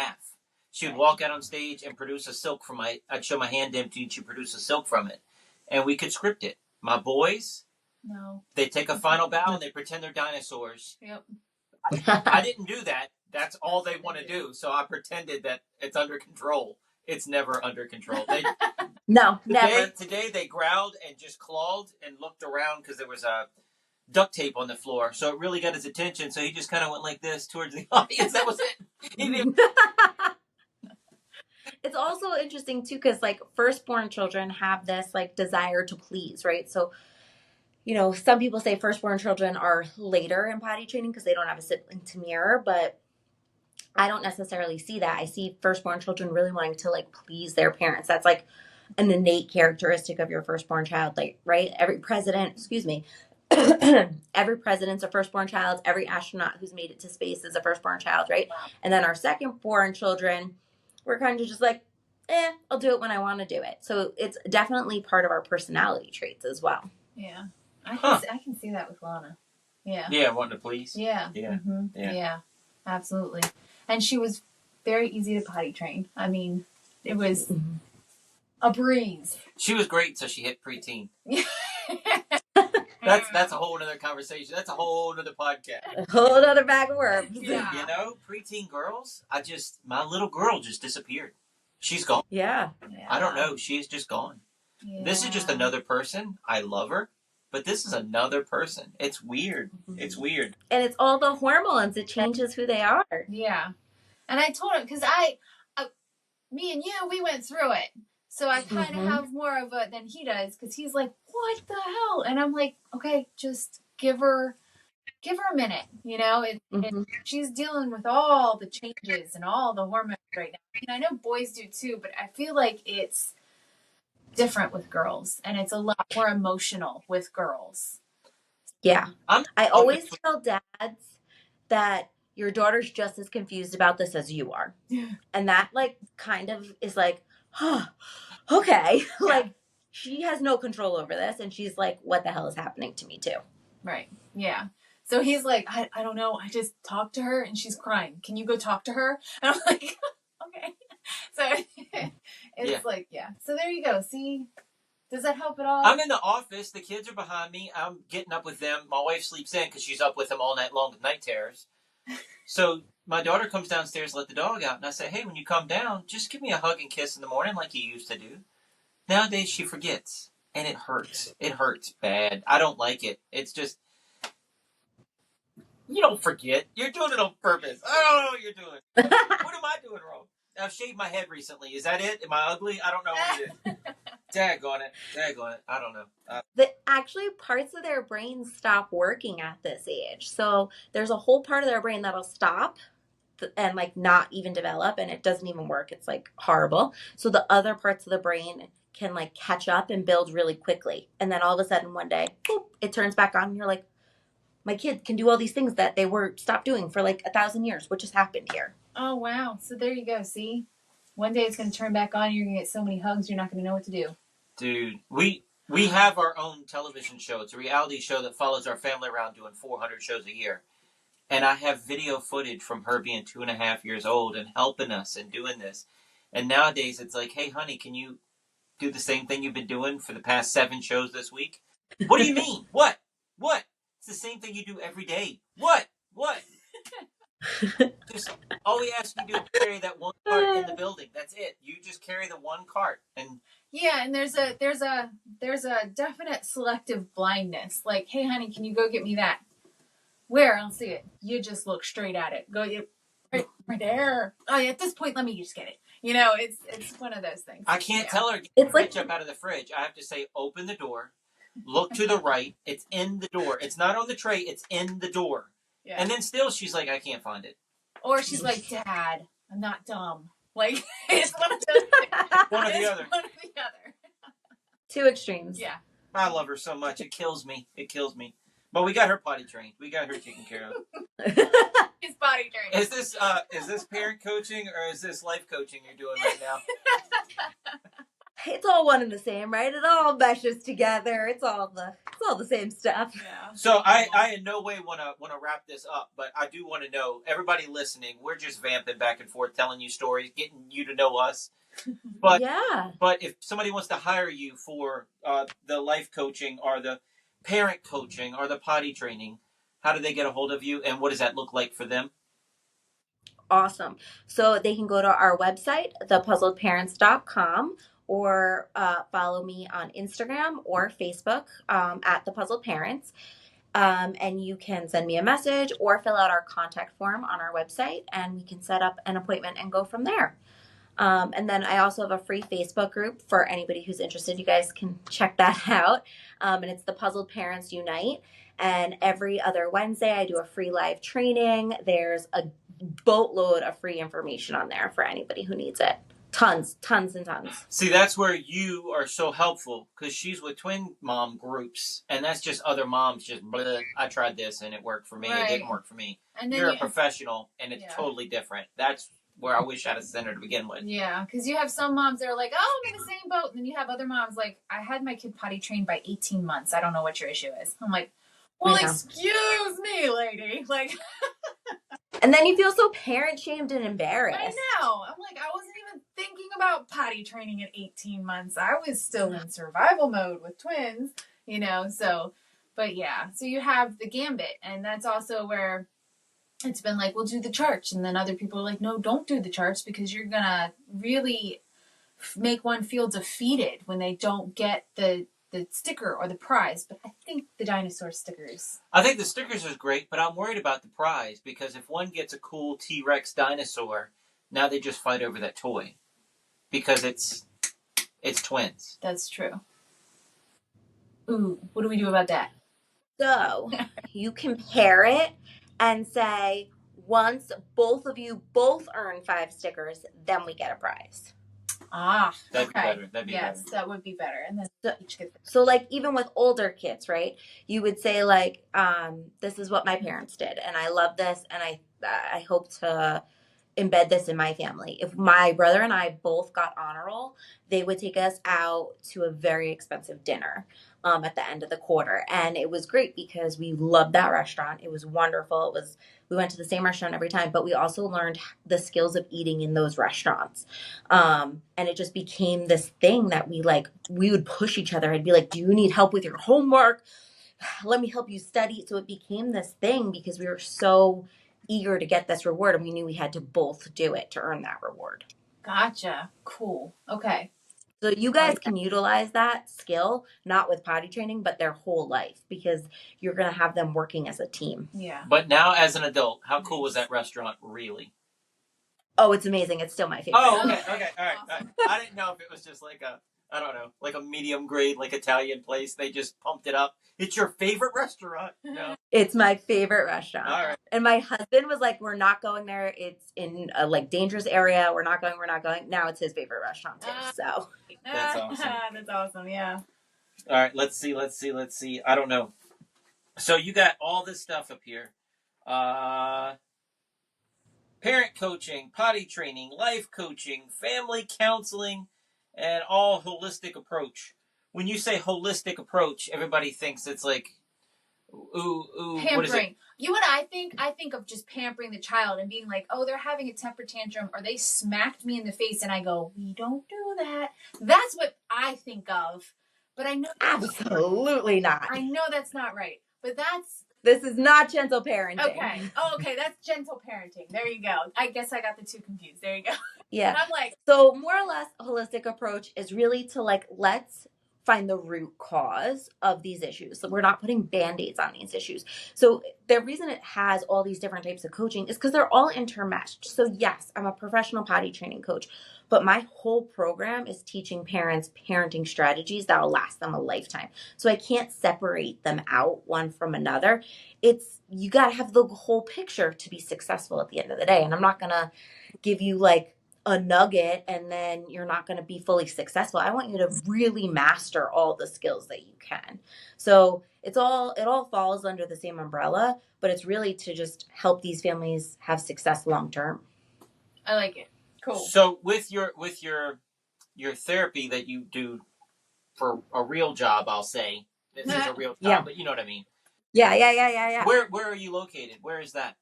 She would walk out on stage and produce a silk from I'd show my hand empty and she'd produce a silk from it. And we could script it. My boys, no, they take a final bow and they pretend they're dinosaurs. Yep. I didn't do that. That's all they want to do. So I pretended that it's under control. It's never under control. No, never. Today they growled and just clawed and looked around because there was a duct tape on the floor. So it really got his attention. So he just kind of went like this towards the audience. That was it. It's also interesting too, because like firstborn children have this like desire to please, right? So, some people say firstborn children are later in potty training because they don't have a sibling to mirror, but I don't necessarily see that. I see firstborn children really wanting to like please their parents. That's like an innate characteristic of your firstborn child, like, right? Every president's a firstborn child. Every astronaut who's made it to space is a firstborn child, right? And then our secondborn children, we're kind of just like, I'll do it when I want to do it. So it's definitely part of our personality traits as well. Yeah. I can see that with Lana. Yeah. Yeah, wanting to please. Yeah. Yeah. Mm-hmm. Yeah. Absolutely. And she was very easy to potty train. I mean, it was a breeze. She was great until she hit preteen. That's a whole other conversation. That's a whole other podcast. A whole other bag of worms. Yeah. Preteen girls, my little girl just disappeared. She's gone. Yeah. I don't know. She's just gone. Yeah. This is just another person. I love her, but this is another person. It's weird. It's weird. And it's all the hormones. It changes who they are. Yeah. And I told her, because me and you, we went through it. So I kind of have more of a than he does because he's like, what the hell? And I'm like, okay, just give her a minute. You know, she's dealing with all the changes and all the hormones right now. I mean, I know boys do too, but I feel like it's different with girls, and it's a lot more emotional with girls. Yeah. I always tell dads that your daughter's just as confused about this as you are. Yeah. And that like kind of is like, oh, okay. Yeah. Like she has no control over this. And she's like, what the hell is happening to me too? Right. Yeah. So he's like, I don't know. I just talked to her and she's crying. Can you go talk to her? And I'm like, okay. So it's like, yeah. So there you go. See, does that help at all? I'm in the office. The kids are behind me. I'm getting up with them. My wife sleeps in because she's up with them all night long with night terrors. So my daughter comes downstairs to let the dog out. And I say, hey, when you come down, just give me a hug and kiss in the morning like you used to do. Nowadays, she forgets. And it hurts. It hurts bad. I don't like it. It's just, you don't forget. You're doing it on purpose. I don't know what you're doing. What am I doing wrong? I've shaved my head recently. Is that it? Am I ugly? I don't know what it is. Dag on it. I don't know. Actually, parts of their brains stop working at this age. So there's a whole part of their brain that'll stop and like not even develop, and it doesn't even work. It's like horrible. So the other parts of the brain can like catch up and build really quickly. And then all of a sudden one day, boop, it turns back on and you're like, my kid can do all these things that they were stopped doing for like 1,000 years. What just happened here? Oh, wow. So there you go. See? One day it's going to turn back on. You're going to get so many hugs, you're not going to know what to do. Dude, we have our own television show. It's a reality show that follows our family around doing 400 shows a year. And I have video footage from her being 2.5 years old and helping us and doing this. And nowadays it's like, hey, honey, can you do the same thing you've been doing for the past 7 shows this week? What do you mean? What? It's the same thing you do every day. What? Just all we ask you to do is carry that one cart in the building. That's it. You just carry the one cart. And yeah, and there's a definite selective blindness. Like, hey, honey, can you go get me that? Where? I'll see it. You just look straight at it. Go right there. Oh, yeah, at this point, let me just get it. You know, it's one of those things. I can't tell her to get It's the like ketchup out of the fridge. I have to say, open the door, look to the right. It's in the door. It's not on the tray. It's in the door. Yeah. And then still, she's like, I can't find it. Or she's like, Dad, I'm not dumb. Like, it's one of those things. One or the other. One or the other. Two extremes. Yeah. I love her so much. It kills me. But we got her potty trained. We got her taken care of. She's potty trained. Is this parent coaching or is this life coaching you're doing right now? It's all one and the same, right? It all meshes together. It's all the same stuff. Yeah. So I in no way want to wrap this up, but I do want to know, everybody listening, we're just vamping back and forth, telling you stories, getting you to know us. But yeah. But if somebody wants to hire you for the life coaching or the parent coaching or the potty training, how do they get a hold of you, and what does that look like for them? Awesome. So they can go to our website, thepuzzledparents.com, or follow me on Instagram or Facebook at The Puzzled Parents. And you can send me a message or fill out our contact form on our website, and we can set up an appointment and go from there. And then I also have a free Facebook group for anybody who's interested. You guys can check that out. And it's The Puzzled Parents Unite. And every other Wednesday, I do a free live training. There's a boatload of free information on there for anybody who needs it. Tons and tons. See, that's where you are so helpful, because she's with twin mom groups, and that's just other moms just, bleh, I tried this and it worked for me. Right. It didn't work for me. And then you're a professional, and it's totally different. That's where I wish I had a center to begin with. Yeah, because you have some moms that are like, oh, I'm in the same boat. And then you have other moms like, I had my kid potty trained by 18 months. I don't know what your issue is. I'm like, well, excuse me, lady. Like, and then you feel so parent shamed and embarrassed. I know. I'm like, I wasn't even thinking about potty training at 18 months. I was still in survival mode with twins, you know. So, but yeah. So you have the gambit, and that's also where it's been like, we'll do the charts. And then other people are like, no, don't do the charts, because you're going to really make one feel defeated when they don't get the sticker or the prize. But I think the dinosaur stickers. I think the stickers is great, but I'm worried about the prize, because if one gets a cool T-Rex dinosaur, now they just fight over that toy. Because it's It's twins. That's true. Ooh, what do we do about that? So you compare it and say, once both of you both earn 5 stickers, then we get a prize. Ah, That'd okay. be better. That'd be yes, better. that would be better. And then So, each gets so like even with older kids, right? You would say like, this is what my parents did, and I love this, and I hope to embed this in my family. If my brother and I both got honor roll, they would take us out to a very expensive dinner at the end of the quarter. And it was great because we loved that restaurant. It was wonderful. We went to the same restaurant every time, but we also learned the skills of eating in those restaurants. And it just became this thing that we would push each other. I'd be like, do you need help with your homework? Let me help you study. So it became this thing because we were so eager to get this reward, and we knew we had to both do it to earn that reward. Gotcha. Cool. Okay. So you guys can utilize that skill, not with potty training, but their whole life, because you're going to have them working as a team. Yeah. But now, as an adult, how cool was that restaurant really? Oh, it's amazing. It's still my favorite. Oh, okay, all right. Awesome. I didn't know if it was just like I don't know, like a medium grade, like Italian place. They just pumped it up. It's your favorite restaurant? No. It's my favorite restaurant. All right. And my husband was like, we're not going there. It's in a dangerous area. We're not going. Now it's his favorite restaurant too. So That's awesome. That's awesome. Yeah. All right, let's see. I don't know. So you got all this stuff up here. Parent coaching, potty training, life coaching, family counseling, and all holistic approach. When you say holistic approach, everybody thinks it's like, ooh, Pampering. what is it? You know what I think? I think of just pampering the child and being like, oh, they're having a temper tantrum, or they smacked me in the face, and I go, we don't do that. That's what I think of. But I know absolutely not. I know that's not right. But this is not gentle parenting. Okay. Oh, okay. That's gentle parenting. There you go. I guess I got the two confused. There you go. Yeah. I'm like, so more or less, a holistic approach is really to let's find the root cause of these issues. So we're not putting band-aids on these issues. So the reason it has all these different types of coaching is because they're all intermeshed. So yes, I'm a professional potty training coach, but my whole program is teaching parents parenting strategies that will last them a lifetime. So I can't separate them out one from another. You got to have the whole picture to be successful at the end of the day. And I'm not going to give you a nugget and then you're not going to be fully successful. I want you to really master all the skills that you can. So it all falls under the same umbrella, but it's really to just help these families have success long term. I like it. Cool. So with your therapy that you do for a real job, I'll say this is a real job, yeah. But you know what I mean. Yeah. Where are you located? Where is that?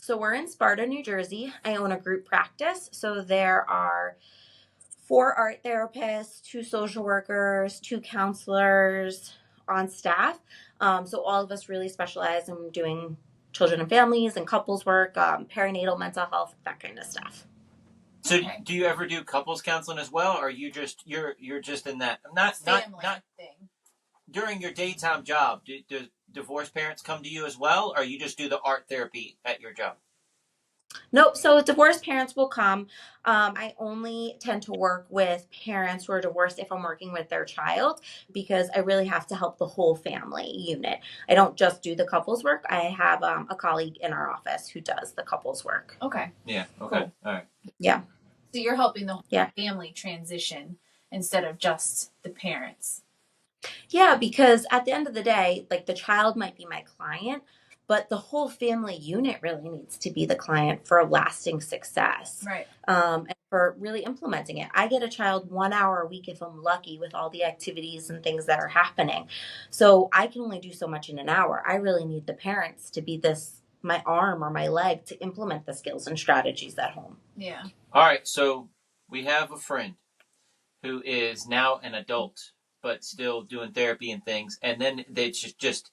So we're in Sparta, New Jersey. I own a group practice. So there are 4 art therapists, 2 social workers, 2 counselors on staff. So all of us really specialize in doing children and families and couples work, perinatal mental health, that kind of stuff. So do you ever do couples counseling as well, or you're just in that not thing? During your daytime job? Do divorced parents come to you as well, or you just do the art therapy at your job? Nope. So divorced parents will come. I only tend to work with parents who are divorced if I'm working with their child, because I really have to help the whole family unit. I don't just do the couples work. I have a colleague in our office who does the couples work. Okay. Yeah. Okay. Cool. All right. Yeah. So you're helping the whole family transition instead of just the parents. Yeah, because at the end of the day, the child might be my client, but the whole family unit really needs to be the client for lasting success. Right. And for really implementing it. I get a child 1 hour a week if I'm lucky with all the activities and things that are happening. So I can only do so much in an hour. I really need the parents to be my arm or my leg to implement the skills and strategies at home. Yeah. All right. So we have a friend who is now an adult, but still doing therapy and things. And then they just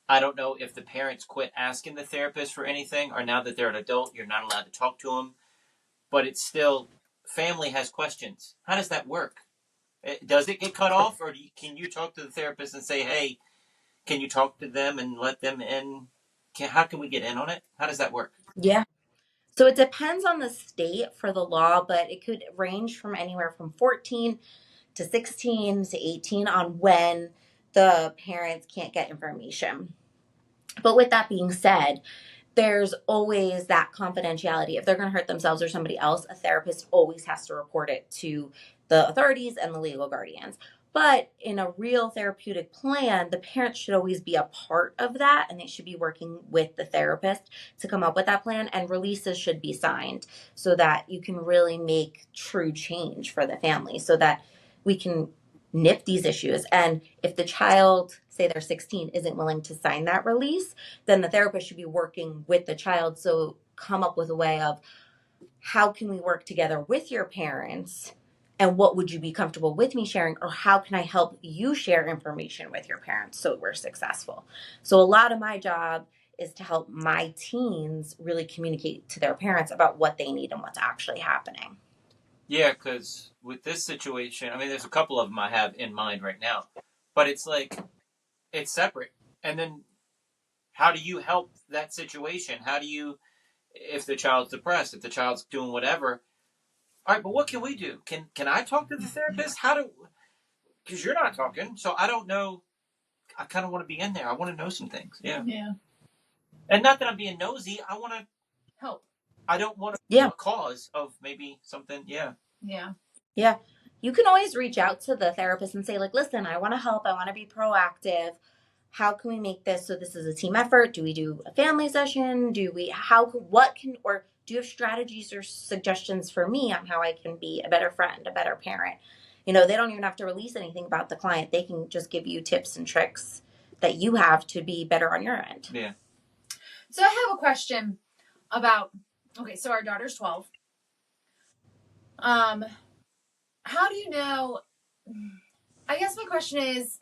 I don't know if the parents quit asking the therapist for anything, or now that they're an adult, you're not allowed to talk to them. But it's still, family has questions. How does that work? Does it get cut off, or can you talk to the therapist and say, hey, can you talk to them and let them in? How can we get in on it? How does that work? Yeah. So it depends on the state for the law, but it could range from anywhere from 14 to 16 to 18 on when the parents can't get information. But with that being said, there's always that confidentiality. If they're going to hurt themselves or somebody else, a therapist always has to report it to the authorities and the legal guardians. But in a real therapeutic plan, the parents should always be a part of that, and they should be working with the therapist to come up with that plan, and releases should be signed so that you can really make true change for the family, so that we can nip these issues. And if the child, say they're 16, isn't willing to sign that release, then the therapist should be working with the child. So come up with a way of, how can we work together with your parents, and what would you be comfortable with me sharing, or how can I help you share information with your parents so we're successful? So a lot of my job is to help my teens really communicate to their parents about what they need and what's actually happening. Yeah, because with this situation, I mean, there's a couple of them I have in mind right now, but it's like, it's separate. And then how do you help that situation? How do you, if the child's depressed, if the child's doing whatever, all right, but what can we do? Can I talk to the therapist? Because you're not talking, so I don't know. I kind of want to be in there. I want to know some things. Yeah. Yeah. And not that I'm being nosy. I want to Help. I don't want to be a cause of maybe something. Yeah. Yeah. Yeah. You can always reach out to the therapist and say, like, listen, I want to help. I want to be proactive. How can we make this so this is a team effort? Do we do a family session? Do you have strategies or suggestions for me on how I can be a better friend, a better parent? They don't even have to release anything about the client. They can just give you tips and tricks that you have to be better on your end. Yeah. So I have a question about, okay, so our daughter's 12. How do you know, I guess my question is,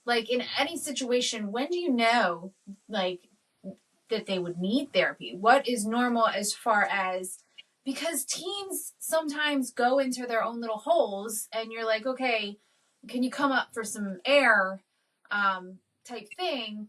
like, in any situation, when do you know, like, that they would need therapy? What is normal as far as, because teens sometimes go into their own little holes and you're like, okay, can you come up for some air, type thing?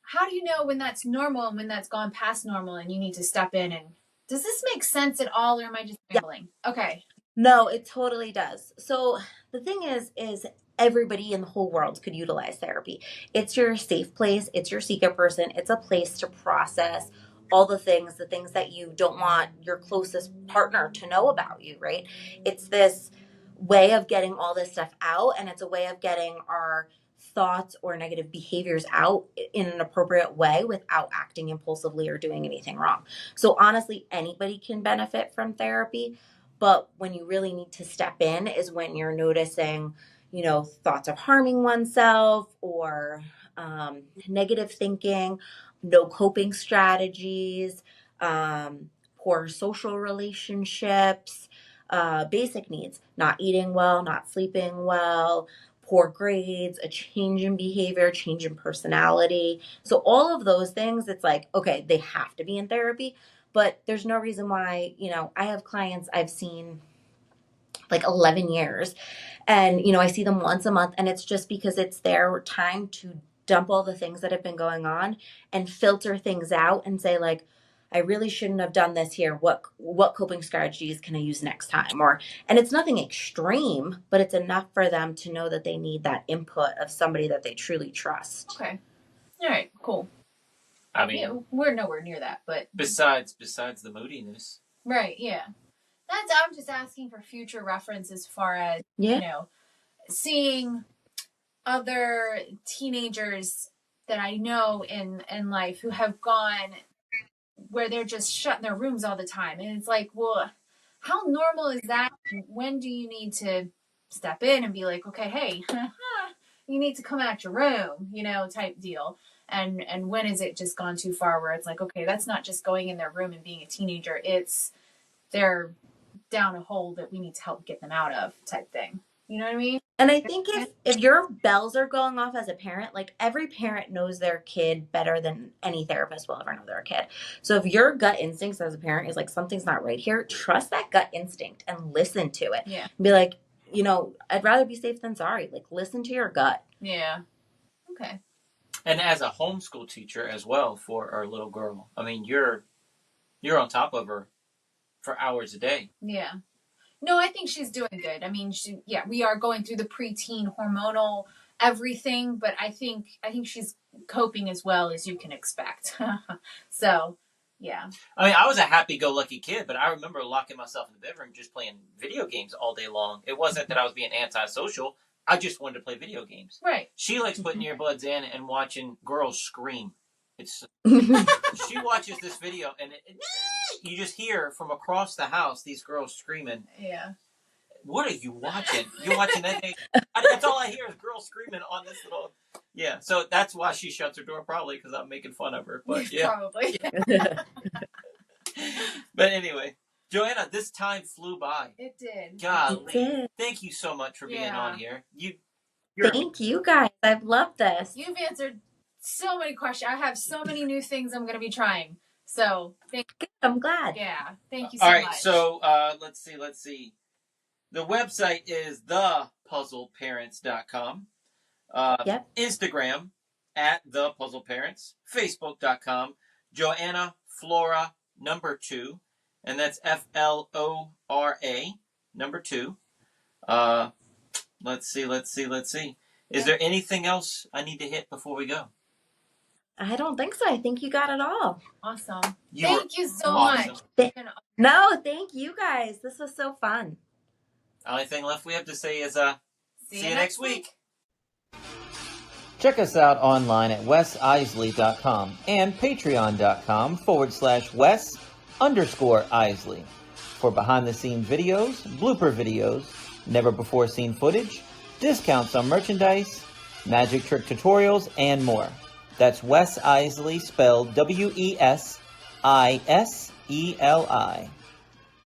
How do you know when that's normal and when that's gone past normal and you need to step in? And does this make sense at all, or am I just rambling? Yeah. Okay. No, it totally does. So the thing is everybody in the whole world could utilize therapy. It's your safe place. It's your secret person. It's a place to process all the things that you don't want your closest partner to know about you, right? It's this way of getting all this stuff out, and it's a way of getting our thoughts or negative behaviors out in an appropriate way without acting impulsively or doing anything wrong. So honestly, anybody can benefit from therapy. But when you really need to step in is when you're noticing, thoughts of harming oneself or negative thinking, no coping strategies, poor social relationships, basic needs, not eating well, not sleeping well, poor grades, a change in behavior, change in personality. So all of those things, it's like, okay, they have to be in therapy. But there's no reason why, I have clients I've seen like 11 years and, I see them once a month, and it's just because it's their time to dump all the things that have been going on and filter things out and say, like, I really shouldn't have done this here. What coping strategies can I use next time? And it's nothing extreme, but it's enough for them to know that they need that input of somebody that they truly trust. Okay. All right, cool. I mean, yeah, we're nowhere near that, but besides the moodiness. Right, yeah. I'm just asking for future reference as far as, seeing other teenagers that I know in life who have gone where they're just shut in their rooms all the time. And it's like, well, how normal is that? When do you need to step in and be like, okay, hey, you need to come out your room, type deal. And when is it just gone too far where it's like, okay, that's not just going in their room and being a teenager. It's they're down a hole that we need to help get them out of type thing. You know what I mean? And I think if your bells are going off as a parent, like, every parent knows their kid better than any therapist will ever know their kid. So if your gut instincts as a parent is like, something's not right here, trust that gut instinct and listen to it. Yeah. Be like, I'd rather be safe than sorry. Like, listen to your gut. Yeah. Okay. And as a homeschool teacher as well for our little girl, I mean, you're on top of her for hours a day. Yeah. No, I think she's doing good. I mean, we are going through the preteen hormonal everything, but I think she's coping as well as you can expect. So, yeah. I mean, I was a happy-go-lucky kid, but I remember locking myself in the bedroom just playing video games all day long. It wasn't that I was being antisocial. I just wanted to play video games. Right. She likes putting earbuds in and watching girls scream. She watches this video, and you just hear from across the house these girls screaming. Yeah. What are you watching? You're watching that thing? That's all I hear is girls screaming on this little... Yeah, so that's why she shuts her door, probably, because I'm making fun of her. But yeah. Probably. But anyway, Joanna, this time flew by. It did. Golly. It did. Thank you so much for being on here. Thank you, guys. I've loved this. You've answered so many questions. I have so many new things I'm going to be trying. So, I'm glad. Yeah, thank you so much. All right, so let's see. The website is thepuzzleparents.com. Yep. Instagram @thepuzzleparents. Facebook.com. Joanna Flora 2, and that's FLORA 2. Let's see. Is there anything else I need to hit before we go? I don't think so. I think you got it all. Awesome. You Thank you so awesome. much. No, thank you guys. This was so fun. Only thing left we have to say is see you next week. Check us out online at wesisley.com and patreon.com/Wes_Isley for behind-the-scenes videos, blooper videos, never-before-seen footage, discounts on merchandise, magic trick tutorials, and more. That's Wes Iseli, spelled WESISELI.